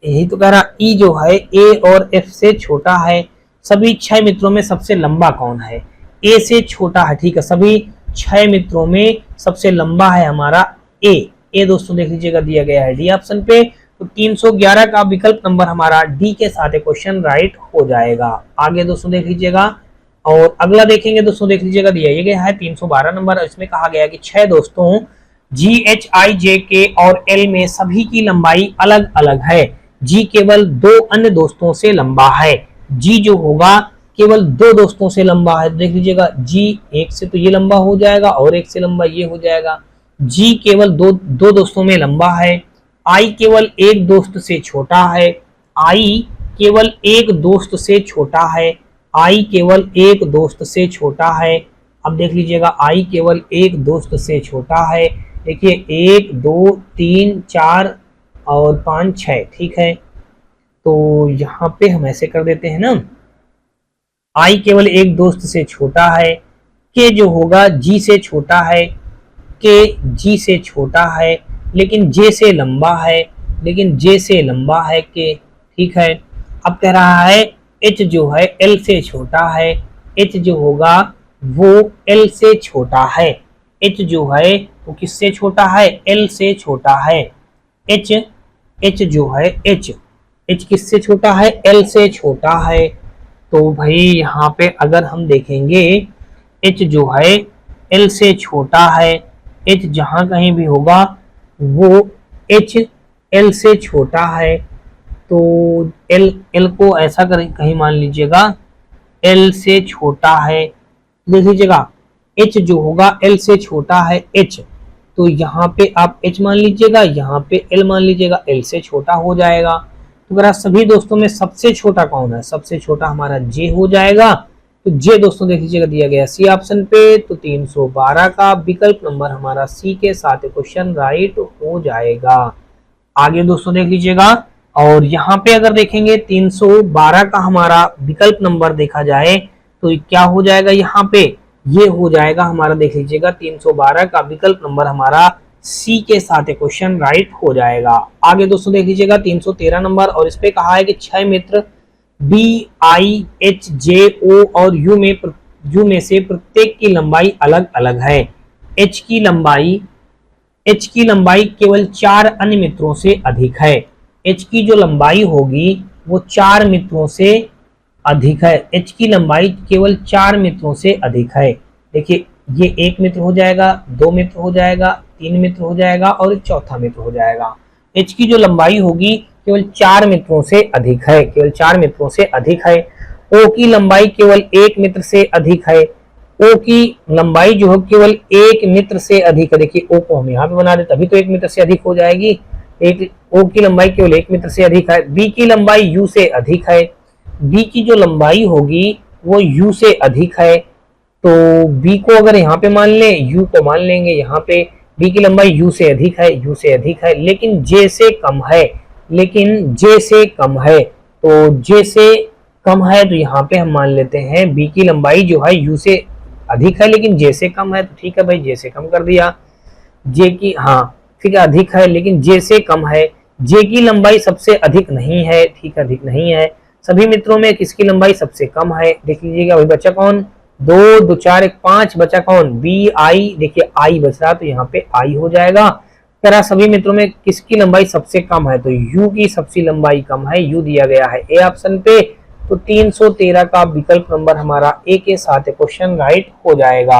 यही तो कह रहा, ई जो है ए और एफ से छोटा है। सभी 6 मित्रों में सबसे लंबा कौन है, ए से छोटा है, ठीक है, सभी 6 मित्रों में सबसे लंबा है हमारा ए। ए दोस्तों देख लीजिएगा दिया गया है डी ऑप्शन पे। तो 311 का विकल्प नंबर हमारा डी के साथ क्वेश्चन राइट हो जाएगा। आगे दोस्तों देख लीजिएगा, और अगला देखेंगे दोस्तों देख लीजिएगा, दिया गया है 312 नंबर। इसमें कहा गया कि 6 दोस्तों जी एच आई जे के और एल में सभी की लंबाई अलग अलग है। जी केवल 2 अन्य दोस्तों से लंबा है। जी जो होगा केवल 2 दोस्तों से लंबा है, देख लीजिएगा जी एक से तो ये लंबा हो जाएगा और एक से लंबा ये हो जाएगा। जी केवल दो दोस्तों में लंबा है। आई केवल एक दोस्त से छोटा है, आई केवल एक दोस्त से छोटा है, आई केवल एक दोस्त से छोटा है। अब देख लीजिएगा आई केवल एक दोस्त से छोटा है। देखिए 1 2 3 4 और 5 6, ठीक है। तो यहाँ पे हम ऐसे कर देते हैं ना, आई केवल एक दोस्त से छोटा है, के जो होगा जी से छोटा है, के जी से छोटा है लेकिन जे से लंबा है, लेकिन जे से लंबा है के, ठीक है। अब कह रहा है एच जो है एल से छोटा है, एच जो होगा वो एल से छोटा है। एच जो है वो किससे छोटा है, एल से छोटा है। एच जो है एच किससे छोटा है, एल से छोटा है। तो भाई यहाँ पे अगर हम देखेंगे h जो है l से छोटा है, h जहां कहीं भी होगा वो h l से छोटा है, तो l को ऐसा कहीं मान लीजिएगा l से छोटा है, देख लीजिएगा h जो होगा l से छोटा है h, तो यहाँ पे आप h मान लीजिएगा, यहाँ पे l मान लीजिएगा, l से छोटा हो जाएगा। तो अगर सभी दोस्तों में सबसे छोटा कौन है, सबसे छोटा हमारा j हो जाएगा। तो j दोस्तों देख लीजिएगा दिया गया सी ऑप्शन पे, तो 312 का विकल्प नंबर हमारा सी के साथ क्वेश्चन राइट हो जाएगा। आगे दोस्तों देख लीजिएगा, और यहाँ पे अगर देखेंगे 312 का हमारा विकल्प नंबर देखा जाए तो क्या हो जाएगा, यहाँ पे ये हो जाएगा हमारा, देख लीजिएगा 312 का विकल्प नंबर हमारा सी के साथ क्वेश्चन राइट हो जाएगा। आगे दोस्तों देख लीजिएगा 313 नंबर, और इस पे कहा है कि 6 मित्र बी आई एच जे ओ और यू में से प्रत्येक की लंबाई अलग अलग है। एच की लंबाई केवल 4 अन्य मित्रों से अधिक है। एच की जो लंबाई होगी वो 4 मित्रों से अधिक है। एच की लंबाई केवल 4 मित्रों से अधिक है। देखिए ये 1 मित्र हो जाएगा, 2 मित्र हो जाएगा, 3 मित्र हो जाएगा और चौथा मित्र हो जाएगा। एच की जो लंबाई होगी केवल 4 मित्रों से अधिक है, केवल 4 मित्रों से अधिक है। ओ की लंबाई केवल 1 मित्र से अधिक है। ओ की लंबाई जो है केवल 1 मित्र से अधिक है। देखिए ओ को हम यहाँ पे बना दे तभी तो 1 मित्र से अधिक हो जाएगी। एक ओ की लंबाई केवल 1 मित्र से अधिक है। बी की लंबाई यू से अधिक है। बी की जो लंबाई होगी वो यू से अधिक है, तो बी को अगर यहाँ पे मान ले, यू को मान लेंगे यहाँ पे, बी की लंबाई यू से अधिक है, यू से अधिक है, लेकिन जे से कम है, लेकिन जे से कम है, तो जे से कम है तो यहाँ पे हम मान लेते हैं बी की लंबाई जो है यू से अधिक है लेकिन जे से कम है, तो ठीक है भाई जे से कम कर दिया। जे की हाँ ठीक है अधिक है लेकिन जे से कम है। जे की लंबाई सबसे अधिक नहीं है, ठीक है अधिक नहीं है। सभी मित्रों में किसकी लंबाई सबसे कम है, देख लीजिएगा भाई बचा कौन, 2 2 4 1 5 बचा कौन, बी आई, देखिए आई बच रहा तो यहाँ पे आई हो जाएगा। तरह सभी मित्रों में किसकी लंबाई सबसे कम है, तो यू की सबसे लंबाई कम है, यू दिया गया है ए ऑप्शन पे। तो 313 का विकल्प नंबर हमारा ए के साथ क्वेश्चन राइट हो जाएगा।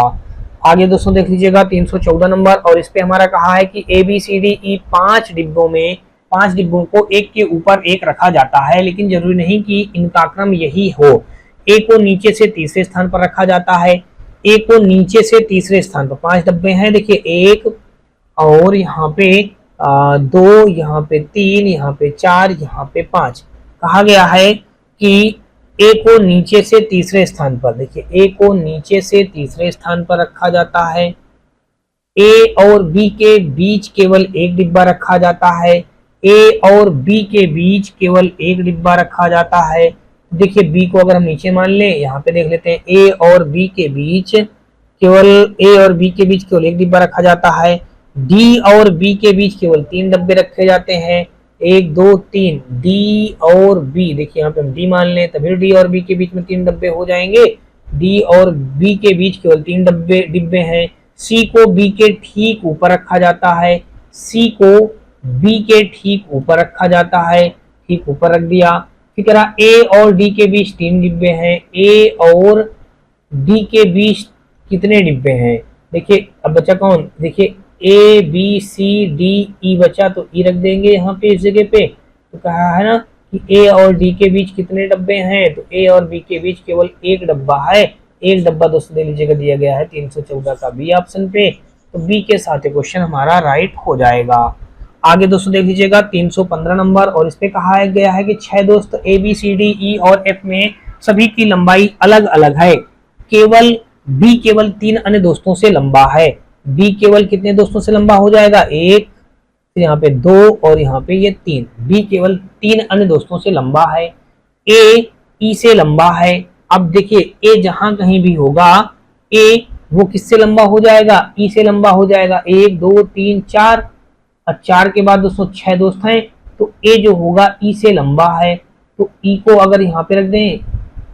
आगे दोस्तों देख लीजिएगा 314 नंबर, और इस पे हमारा कहा है कि ए बी सी डी ई 5 डिब्बों में 5 डिब्बों को एक के ऊपर एक रखा जाता है, लेकिन जरूरी नहीं कि इनका क्रम यही हो। ए को नीचे से तीसरे स्थान पर रखा जाता है, ए को नीचे से तीसरे स्थान पर 5 डब्बे हैं, देखिए 1 और यहाँ पे 2, यहाँ पे 3, यहाँ पे 4, यहाँ पे 5। कहा गया है कि ए को नीचे से तीसरे स्थान पर, देखिए ए को नीचे से तीसरे स्थान पर रखा जाता है। ए और बी के बीच केवल एक डिब्बा रखा जाता है। ए और बी के बीच केवल एक डिब्बा रखा जाता है। देखिए बी को अगर हम नीचे मान लें, यहाँ पे देख लेते हैं ए और बी के बीच केवल एक डिब्बा रखा जाता है। डी और बी के बीच केवल 3 डब्बे रखे जाते हैं, 1 2 3। डी और बी, देखिए यहाँ पे हम डी मान लें तभी डी और बी के बीच में 3 डब्बे हो जाएंगे। डी और बी के बीच केवल 3 डिब्बे हैं। सी को बी के ठीक ऊपर रखा जाता है, सी को बी के ठीक ऊपर रखा जाता है, ठीक ऊपर रख दिया। फिर कह रहा ए और डी के बीच 3 डिब्बे हैं, ए और डी के बीच कितने डिब्बे हैं, देखिए अब बचा कौन, देखिए ए बी सी डी ई बचा तो ई रख देंगे यहाँ पे इस जगह पे। तो कहा है ना कि ए और डी के बीच कितने डब्बे हैं, तो ए और बी के बीच केवल एक डब्बा है। एक डब्बा दोस्तों दे लीजिएगा दिया गया है 314 का बी ऑप्शन पे, तो बी के साथ क्वेश्चन हमारा राइट हो जाएगा। आगे दोस्तों देख लीजिएगा 315 नंबर, और इस पे कहा गया है कि 6 दोस्त ए बी सी डी ई और एफ में सभी की लंबाई अलग अलग है, केवल बी केवल 3 अन्य दोस्तों से लंबा है। बी केवल कितने दोस्तों से लंबा हो जाएगा, 1, फिर यहाँ पे 2 और यहाँ पे ये 3। बी केवल 3 अन्य दोस्तों से लंबा है। ए ई से लंबा है। अब देखिए ए जहां कहीं भी होगा ए वो किससे लंबा हो जाएगा, ई से लंबा हो जाएगा। 1 2 3 4, और 4 के बाद दोस्तों 6 दोस्त हैं, तो ए जो होगा ई से लंबा है, तो ई को अगर यहाँ पे रख दें,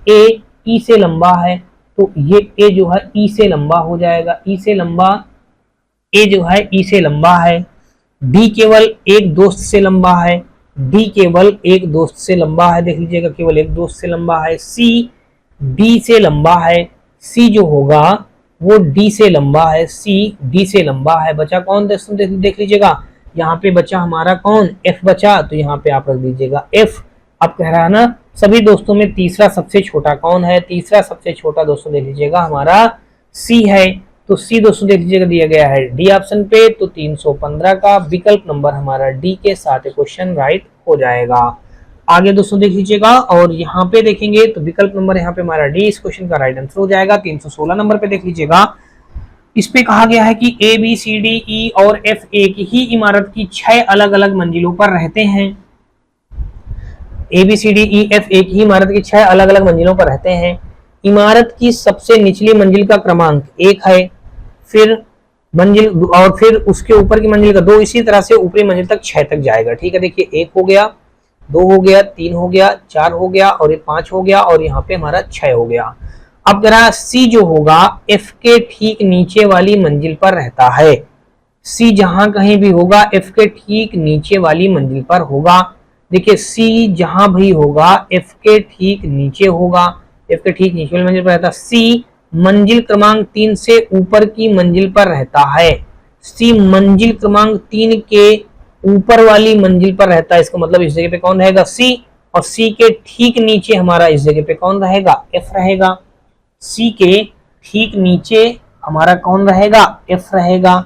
ए ई से लंबा है, तो ये ए जो है ई से लंबा हो जाएगा। ई से लंबा, ए जो है ई से लंबा है। डी केवल एक दोस्त से लंबा है, डी केवल एक दोस्त से लंबा है, देख लीजिएगा केवल एक दोस्त से लंबा है। सी डी से लंबा है, सी जो होगा वो डी से लंबा है, सी डी से लंबा है। बचा कौन दोस्तों, देख लीजिएगा यहाँ पे बचा हमारा कौन, एफ बचा, तो यहाँ पे आप रख दीजिएगा एफ। अब कह रहा है ना सभी दोस्तों में तीसरा सबसे छोटा कौन है, तीसरा सबसे छोटा दोस्तों देख लीजिएगा हमारा सी है, तो सी दोस्तों देख लीजिएगा दिया गया है डी ऑप्शन पे, तो 315 का विकल्प नंबर हमारा डी के साथ क्वेश्चन राइट हो जाएगा। आगे दोस्तों देख लीजिएगा और यहाँ पे देखेंगे तो विकल्प नंबर यहाँ पे हमारा डी इस क्वेश्चन का राइट आंसर हो जाएगा। 316 नंबर पे देख लीजिएगा, इस पे कहा गया है कि ए बी सी डी ई और एफ एक ही इमारत की 6 अलग अलग मंजिलों पर रहते हैं। A B C D E F एक ही इमारत की 6 अलग अलग मंजिलों पर रहते हैं। इमारत की सबसे निचली मंजिल का क्रमांक 1 है, फिर मंजिल और फिर उसके ऊपर की मंजिल का 2, इसी तरह से ऊपरी मंजिल तक 6 तक जाएगा। ठीक है, देखिए 1 हो गया, 2 हो गया, 3 हो गया, 4 हो गया और ये 5 हो गया और यहाँ पे हमारा 6 हो गया। अब जरा सी जो होगा एफ के ठीक नीचे वाली मंजिल पर रहता है। सी जहां कहीं भी होगा एफ के ठीक नीचे वाली मंजिल पर होगा। देखिए सी जहां भी होगा एफ के ठीक नीचे होगा, एफ के ठीक नीचे वाली मंजिल पर रहता है। सी मंजिल क्रमांक 3 से ऊपर की मंजिल पर रहता है। सी मंजिल क्रमांक 3 के ऊपर वाली मंजिल पर रहता है, इसका मतलब इस जगह पे कौन रहेगा, सी, और सी के ठीक नीचे हमारा इस जगह पे कौन रहेगा, एफ रहेगा। सी के ठीक नीचे हमारा कौन रहेगा, एफ रहेगा।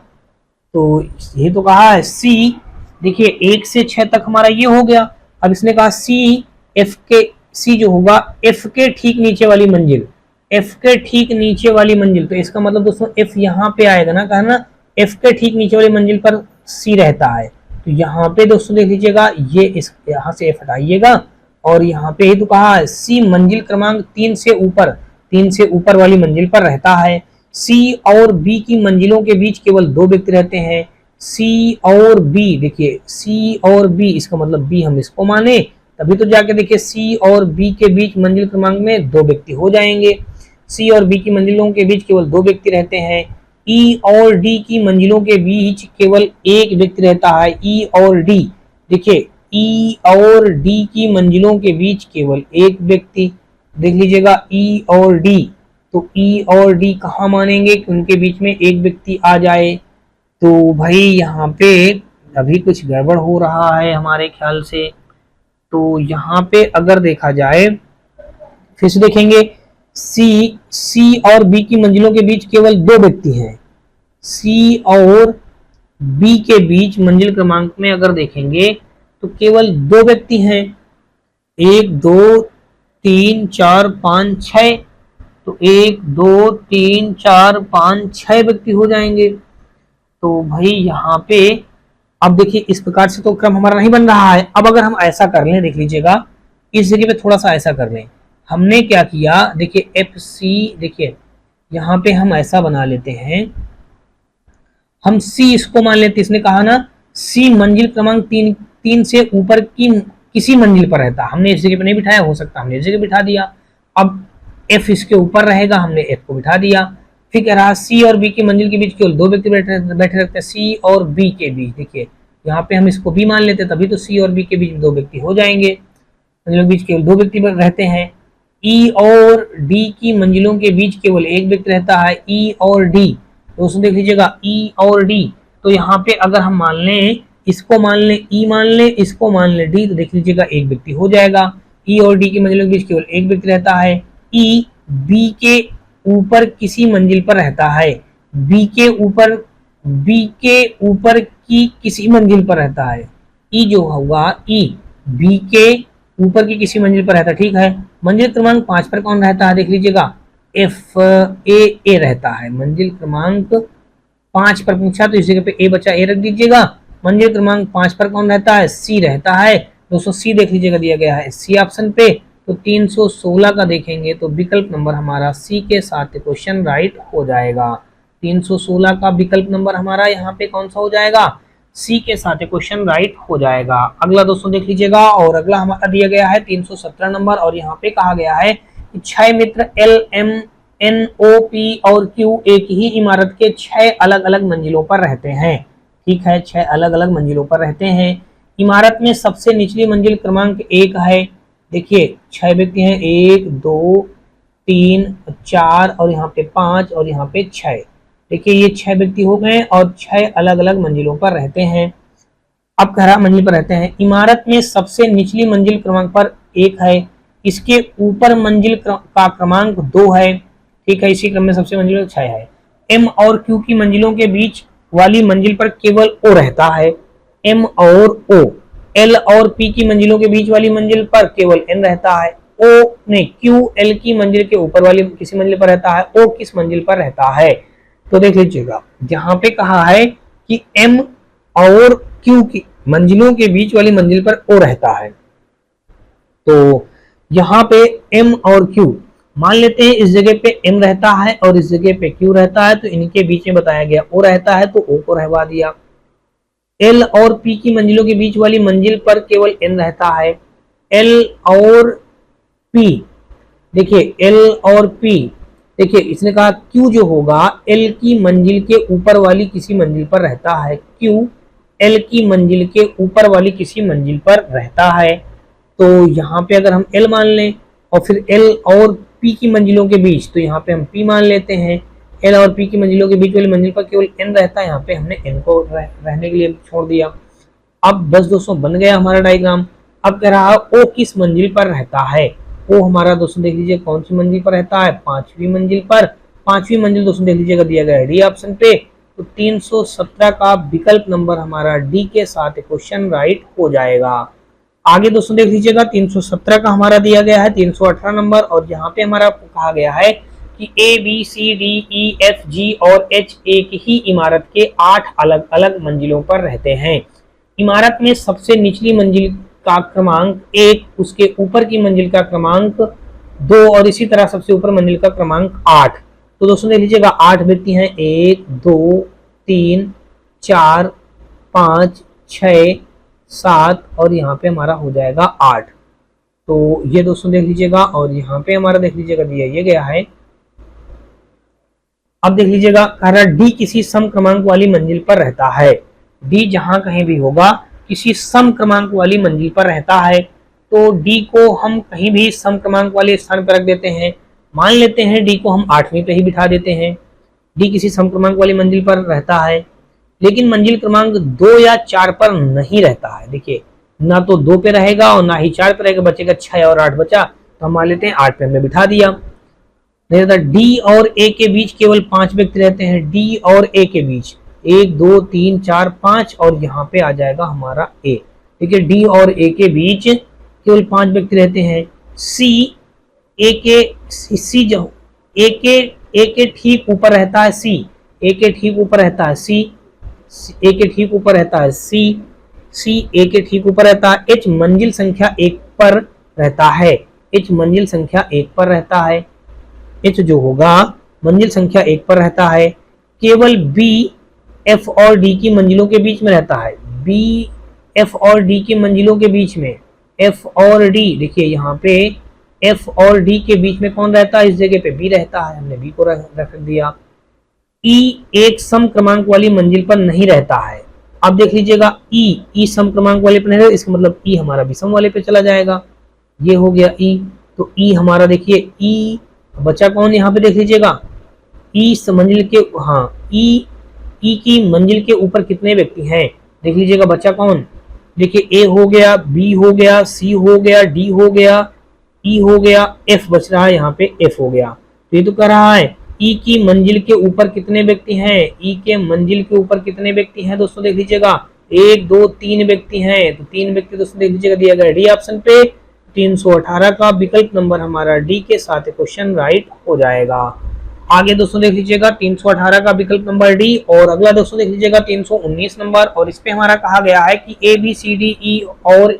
तो ये तो कहा है सी, देखिए 1 से 6 तक हमारा ये हो गया। अब इसने कहा सी एफ के, सी जो होगा एफ के ठीक नीचे वाली मंजिल, एफ के ठीक नीचे वाली मंजिल, तो इसका मतलब दोस्तों एफ यहाँ पे आएगा ना, कहा ना एफ के ठीक नीचे वाली मंजिल पर सी रहता है। तो यहाँ पे दोस्तों देख लीजिएगा ये इस यहाँ से एफ हटाइएगा और यहाँ पे ही तो कहा है सी मंजिल क्रमांक 3 से ऊपर वाली मंजिल पर रहता है। सी और बी की मंजिलों के बीच केवल 2 व्यक्ति रहते हैं। सी और बी, देखिए सी और बी, इसका मतलब बी हम इसको माने तभी तो जाके देखिए सी और बी के बीच मंजिल क्रमांक में 2 व्यक्ति हो जाएंगे। सी और बी की मंजिलों के बीच केवल 2 व्यक्ति रहते हैं। ई और डी की मंजिलों के बीच केवल 1 व्यक्ति रहता है। ई और डी, देखिए ई और डी की मंजिलों के बीच केवल 1 व्यक्ति, देख लीजिएगा ई और डी, तो ई और डी कहाँ मानेंगे कि उनके बीच में 1 व्यक्ति आ जाए। तो भाई यहाँ पे अभी कुछ गड़बड़ हो रहा है हमारे ख्याल से। तो यहाँ पे अगर देखा जाए फिर से देखेंगे सी और बी की मंजिलों के बीच केवल 2 व्यक्ति हैं। सी और बी के बीच मंजिल क्रमांक में अगर देखेंगे तो केवल 2 व्यक्ति हैं, 1 2 3 4 5 6, तो 1 2 3 4 5 6 व्यक्ति हो जाएंगे। तो भाई यहाँ पे अब देखिए इस प्रकार से तो क्रम हमारा नहीं बन रहा है। अब अगर हम ऐसा कर लें, देख लीजिएगा इस जगह पे थोड़ा सा ऐसा कर लें, हमने क्या किया, देखिए एफ सी, देखिए यहाँ पे हम ऐसा बना लेते हैं, हम सी इसको मान लेते, इसने कहा ना सी मंजिल क्रमांक 3 से ऊपर की किसी मंजिल पर रहता, हमने इस जगह पे नहीं बिठाया, हो सकता हमने इस जगह बिठा दिया। अब एफ इसके ऊपर रहेगा, हमने एफ को बिठा दिया। फिर कह रहा सी और बी की मंजिल के बीच केवल 2 व्यक्ति बैठे रहते हैं, सी और बी के बीच, देखिए यहाँ पे हम इसको बी मान लेते तभी तो सी और बी के बीच 2 व्यक्ति हो जाएंगे, मंजिलों के बीच केवल 2 व्यक्ति रहते हैं। ई और डी की मंजिलों के बीच केवल 1 व्यक्ति रहता है, ई और डी, दोस्तों देख लीजिएगा ई और डी, तो यहाँ पे अगर हम मान लें, इसको मान लें ई मान लें, इसको मान लें डी, तो देख लीजिएगा 1 व्यक्ति हो जाएगा। ई और डी की मंजिलों के बीच केवल 1 व्यक्ति रहता है। ई बी के ऊपर किसी मंजिल पर रहता है, बी के ऊपर की किसी मंजिल पर रहता है। ई जो होगा ई बी के ऊपर की किसी मंजिल पर रहता है, ठीक है। मंजिल क्रमांक 5 पर कौन रहता है, देख लीजिएगा एफ ए रहता है। मंजिल क्रमांक 5 पर पूछा तो इस जगह पे ए बचा, ए रख दीजिएगा। मंजिल क्रमांक 5 पर कौन रहता है, सी रहता है। दोस्तों सी देख लीजिएगा दिया गया है सी ऑप्शन पे, तो 316 का देखेंगे तो विकल्प नंबर हमारा सी के साथ क्वेश्चन राइट हो जाएगा। 316 का विकल्प नंबर हमारा यहाँ पे कौन सा हो जाएगा, सी के साथ क्वेश्चन राइट हो जाएगा। अगला दोस्तों देख लीजिएगा, और अगला हमारा दिया गया है 317 नंबर, और यहाँ पे कहा गया है 6 मित्र L M N O P और क्यू एक ही इमारत के 6 अलग अलग मंजिलों पर रहते हैं। ठीक है, 6 अलग अलग मंजिलों पर रहते हैं। इमारत में सबसे निचली मंजिल क्रमांक 1 है। देखिए 6 व्यक्ति हैं, 1 2 3, 4 और यहाँ पे 5 और यहाँ पे 6। देखिए ये 6 व्यक्ति हो गए और 6 अलग अलग मंजिलों पर रहते हैं। अब कह रहा मंजिल पर रहते हैं। इमारत में सबसे निचली मंजिल क्रमांक पर 1 है, इसके ऊपर मंजिल का क्रमांक 2 है, ठीक है, इसी क्रम में सबसे मंजिल 6 है। एम और क्यू की मंजिलों के बीच वाली मंजिल पर केवल ओ रहता है, एम और ओ। एल और पी की मंजिलों के बीच वाली मंजिल पर केवल एन रहता है। ओ नहीं, क्यू एल की मंजिल के ऊपर वाली किसी मंजिल पर रहता है, ओ किस मंजिल पर रहता है। तो देख लीजिएगा, यहाँ पे कहा है कि एम और क्यू की मंजिलों के बीच वाली मंजिल पर ओ रहता है। तो यहाँ पे एम और क्यू मान लेते हैं, इस जगह पे एम रहता है और इस जगह पे क्यू रहता है, तो इनके बीच में बताया गया ओ रहता है, तो ओ को रहवा दिया। एल और पी की मंजिलों के बीच वाली मंजिल पर केवल एन रहता है। एल और पी, देखिए एल और पी, देखिए इसने कहा क्यू जो होगा एल की मंजिल के ऊपर वाली किसी मंजिल पर रहता है, क्यू एल की मंजिल के ऊपर वाली किसी मंजिल पर रहता है। तो यहाँ पे अगर हम एल मान लें और फिर एल और पी की मंजिलों के बीच, तो यहाँ पे हम पी मान लेते हैं। एल और पी की मंजिलों के बीच वाली मंजिल पर केवल एन रहता है, यहाँ पे हमने एन को रहने के लिए छोड़ दिया। अब बस दोस्तों बन गया हमारा डायग्राम। अब कह रहा है ओ किस मंजिल पर रहता है। ओ हमारा दोस्तों देख लीजिए कौन सी मंजिल पर रहता है, 5वीं मंजिल पर। 5वीं मंजिल दोस्तों देख लीजिएगा दिया गया है डी ऑप्शन पे। तो 317 का विकल्प नंबर हमारा डी के साथ क्वेश्चन राइट हो जाएगा। आगे दोस्तों देख लीजिएगा 317 का हमारा दिया गया है 318 नंबर, और यहाँ पे हमारा कहा गया है कि A B C D E F G और एच एक ही इमारत के 8 अलग अलग मंजिलों पर रहते हैं। इमारत में सबसे निचली मंजिल का क्रमांक 1, उसके ऊपर की मंजिल का क्रमांक 2 और इसी तरह सबसे ऊपर मंजिल का क्रमांक 8। तो दोस्तों देख लीजिएगा 8 व्यक्ति हैं, 1 2 3 4 5 6 7 और यहाँ पे हमारा हो जाएगा 8। तो ये दोस्तों देख लीजिएगा, और यहाँ पे हमारा देख लीजिएगा दिया ये गया है। अब देख लीजिएगा कह रहा डी किसी सम क्रमांक वाली मंजिल पर रहता है। डी जहां कहीं भी होगा किसी सम क्रमांक वाली मंजिल पर रहता है, तो डी को हम कहीं भी सम क्रमांक वाले स्थान पर रख देते हैं। मान लेते हैं डी को हम 8वीं पे ही बिठा देते हैं। डी किसी सम क्रमांक वाली मंजिल पर रहता है, लेकिन मंजिल क्रमांक 2 या 4 पर नहीं रहता है। देखिए ना तो 2 पे रहेगा और ना ही 4 पे रहेगा, बचेगा 6 और 8 बचा, तो हम मान लेते हैं 8 पे हमने बिठा दिया। डी और ए के बीच केवल 5 व्यक्ति रहते हैं। डी और ए के बीच 1 2 3 4 5 और यहाँ पे आ जाएगा हमारा ए। ठीक है, डी और ए के बीच केवल 5 व्यक्ति रहते हैं। सी ए के ठीक ऊपर रहता है। सी ए के ठीक ऊपर रहता है। सी ए के ठीक ऊपर रहता है। सी ए के ठीक ऊपर रहता है। एच मंजिल संख्या 1 पर रहता है। एच मंजिल संख्या 1 पर रहता है। एच जो होगा मंजिल संख्या 1 पर रहता है। केवल बी एफ और डी की मंजिलों के बीच में रहता है। बी एफ और डी की मंजिलों के बीच में, एफ और डी, देखिए यहाँ पे एफ और डी के बीच में कौन रहता है, इस जगह पे बी रहता है, हमने बी को रख दिया। ई एक सम क्रमांक वाली मंजिल पर नहीं रहता है। अब देख लीजिएगा ई सम क्रमांक वाले पर नहीं रहता, इसका मतलब ई हमारा विषम वाले पे चला जाएगा। ये हो गया ई, तो ई हमारा देखिए ई बचा कौन, यहाँ पे देख लीजिएगा ई मंजिल के, हाँ ई की मंजिल के ऊपर कितने व्यक्ति हैं, देख लीजिएगा बचा कौन, देखिए ए हो गया, बी हो गया, सी हो गया, डी हो गया, ई हो गया, एफ बच रहा है, यहाँ पे एफ हो गया। तो ये तो कह रहा है ई की मंजिल के ऊपर कितने व्यक्ति हैं, ई के मंजिल के ऊपर कितने व्यक्ति हैं दोस्तों देख लीजिएगा 1 2 3 व्यक्ति हैं। तो 3 व्यक्ति दोस्तों देख लीजिएगा दिया गया डी ऑप्शन पे। 318 का विकल्प नंबर हमारा डी के साथ क्वेश्चन राइट हो जाएगा। आगे दोस्तों देख लीजिएगा 318 का विकल्प नंबर डी, और अगला दोस्तों देख लीजिएगा 319 नंबर, और इस पे हमारा कहा गया है कि ए बी सी डी ई और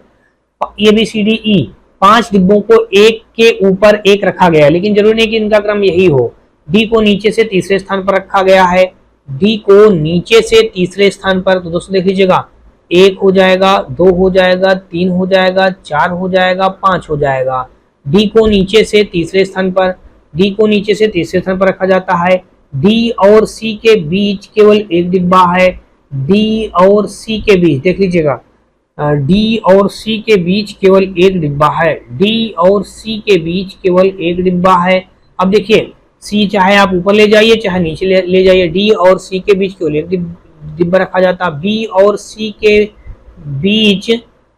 ए बी सी डी ई 5 डिब्बों को एक के ऊपर एक रखा गया है, लेकिन जरूरी नहीं कि इनका क्रम यही हो। डी को नीचे से तीसरे स्थान पर रखा गया है। डी को नीचे से तीसरे स्थान पर, तो दोस्तों देख लीजिएगा 1 हो जाएगा, 2 हो जाएगा, 3 हो जाएगा, 4 हो जाएगा, 5 हो जाएगा। डी को नीचे से तीसरे स्थान पर, डी को नीचे से तीसरे स्थान पर रखा जाता है। डी और सी के बीच केवल एक डिब्बा है। डी और सी के बीच देख लीजिएगा, डी और सी के बीच केवल एक डिब्बा है। डी और सी के बीच केवल एक डिब्बा है। अब देखिए सी चाहे आप ऊपर ले जाइए चाहे नीचे ले जाइए, डी और सी के बीच केवल एक डिब्बा रखा जाता है, बी और सी के बीच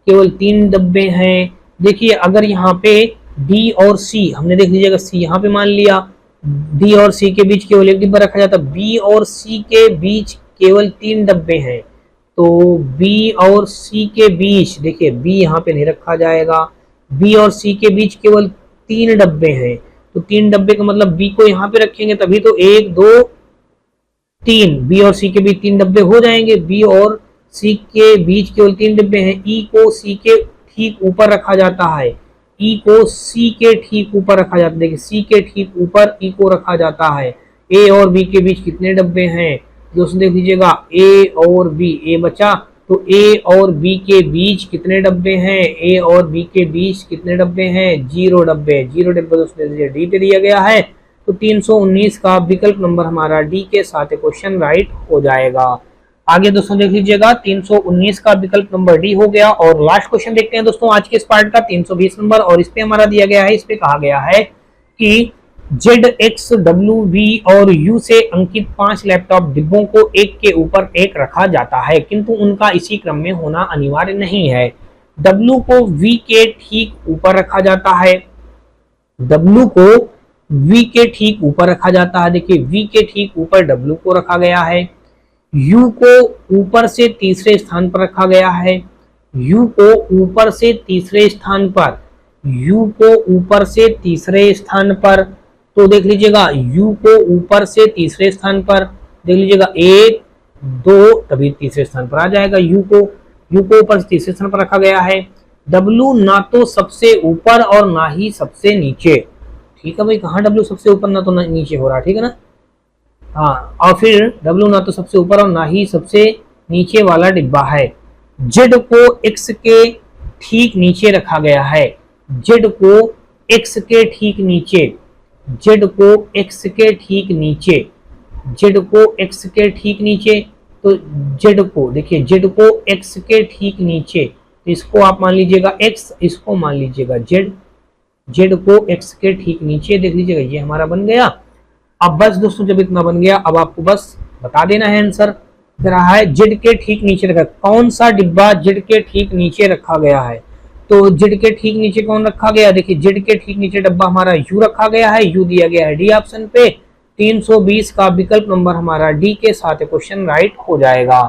केवल 3 डब्बे हैं। देखिए अगर यहाँ पे डी और सी, हमने देख लीजिएगा सी यहाँ पे मान लिया, डी और सी के बीच केवल एक डिब्बा रखा जाता, बी और सी के बीच केवल 3 डब्बे हैं, तो बी और सी के बीच देखिए बी यहाँ पे नहीं रखा जाएगा, बी और सी के बीच केवल 3 डब्बे हैं, तो 3 डब्बे का मतलब बी को यहाँ पे रखेंगे तभी तो 1 2 3, बी और सी के बीच 3 डब्बे हो जाएंगे, बी और सी के बीच केवल 3 डब्बे हैं। ई को सी के ठीक ऊपर रखा जाता है, ई को सी के ठीक ऊपर रखा जाता है, देखिए सी के ठीक ऊपर ई को रखा जाता है। ए और बी के बीच कितने डब्बे हैं दोस्तों, देख लीजिएगा ए और बी, ए बचा, तो ए और बी के बीच कितने डब्बे हैं, ए और बी के बीच कितने डब्बे हैं, 0 डब्बे, 0 डब्बे दोस्तों डी पे दिया गया है, तो 319 का विकल्प नंबर हमारा डी के साथ क्वेश्चन राइट हो जाएगा। आगे दोस्तों देख लीजिएगा 319 का विकल्प नंबर डी हो गया। और लास्ट क्वेश्चन देखते हैं दोस्तों आज के इस पार्ट का 320 नंबर, और इस पे हमारा दिया गया है, इस पे कहा गया है कि Z, X, W, V और U से अंकित 5 लैपटॉप डिब्बों को एक के ऊपर एक रखा जाता है, किंतु उनका इसी क्रम में होना अनिवार्य नहीं है। W को V के ठीक ऊपर रखा जाता है, W को V के ठीक ऊपर रखा जाता है, देखिए V के ठीक ऊपर W को रखा गया है, U को ऊपर से तीसरे स्थान पर रखा गया है, U को ऊपर से तीसरे स्थान पर, U को ऊपर से तीसरे स्थान पर, तो देख लीजिएगा U को ऊपर से तीसरे स्थान पर, देख लीजिएगा 1 2 तभी तीसरे स्थान पर आ जाएगा, U को ऊपर से तीसरे स्थान पर रखा गया है। W ना तो सबसे ऊपर और ना ही सबसे नीचे, ठीक है भाई, कहाँ W सबसे ऊपर ना तो नीचे हो रहा, ठीक है ना, हाँ, और फिर W ना तो सबसे ऊपर और ना ही सबसे नीचे वाला डिब्बा है। Z को X के ठीक नीचे रखा गया है, Z को X के ठीक नीचे, Z को X के ठीक नीचे, Z को X के ठीक नीचे, तो Z को देखिए Z को X के ठीक नीचे, इसको आप मान लीजिएगा X, इसको मान लीजिएगा Z, Z को X के ठीक नीचे, देख लीजिएगा ये हमारा बन गया। अब बस दोस्तों जब इतना बन गया, अब आपको बस बता देना है आंसर, रहा है Z के ठीक नीचे रखा, कौन सा डिब्बा Z के ठीक नीचे रखा गया है, तो Z के ठीक नीचे कौन रखा गया, देखिए Z के ठीक नीचे डब्बा हमारा U रखा गया है, U दिया गया है डी ऑप्शन पे, 320 का विकल्प नंबर हमारा डी के साथ क्वेश्चन राइट हो जाएगा।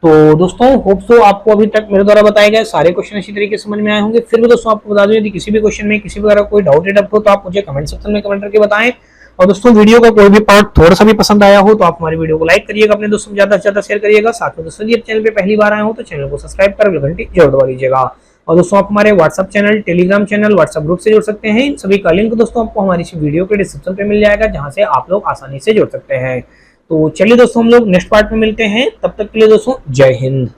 तो दोस्तों होप सो आपको अभी तक मेरे द्वारा बताए गए सारे क्वेश्चन इसी तरीके से समझ में आए होंगे। फिर भी दोस्तों आपको बता दूं यदि किसी भी क्वेश्चन में किसी प्रकार कोई डाउट हो तो आप मुझे कमेंट सेक्शन में कमेंट करके बताएं। और दोस्तों वीडियो का कोई भी पार्ट थोड़ा सा भी पसंद आया हो तो आप हमारी वीडियो को लाइक करिएगा, अपने दोस्तों में ज्यादा से ज्यादा शेयर करिएगा। साथ में दोस्तों यदि चैनल पे पहली बार आए हो तो चैनल को सब्सक्राइब कर घंटी जरूर दबा लीजिएगा। और दोस्तों आप हमारे WhatsApp channel, Telegram channel, WhatsApp group से जुड़ सकते हैं। इन सभी का लिंक दोस्तों आपको हमारी इस वीडियो के डिस्क्रिप्शन पे मिल जाएगा, जहां से आप लोग आसानी से जुड़ सकते हैं। तो चलिए दोस्तों हम लोग नेक्स्ट पार्ट में मिलते हैं, तब तक के लिए दोस्तों जय हिंद।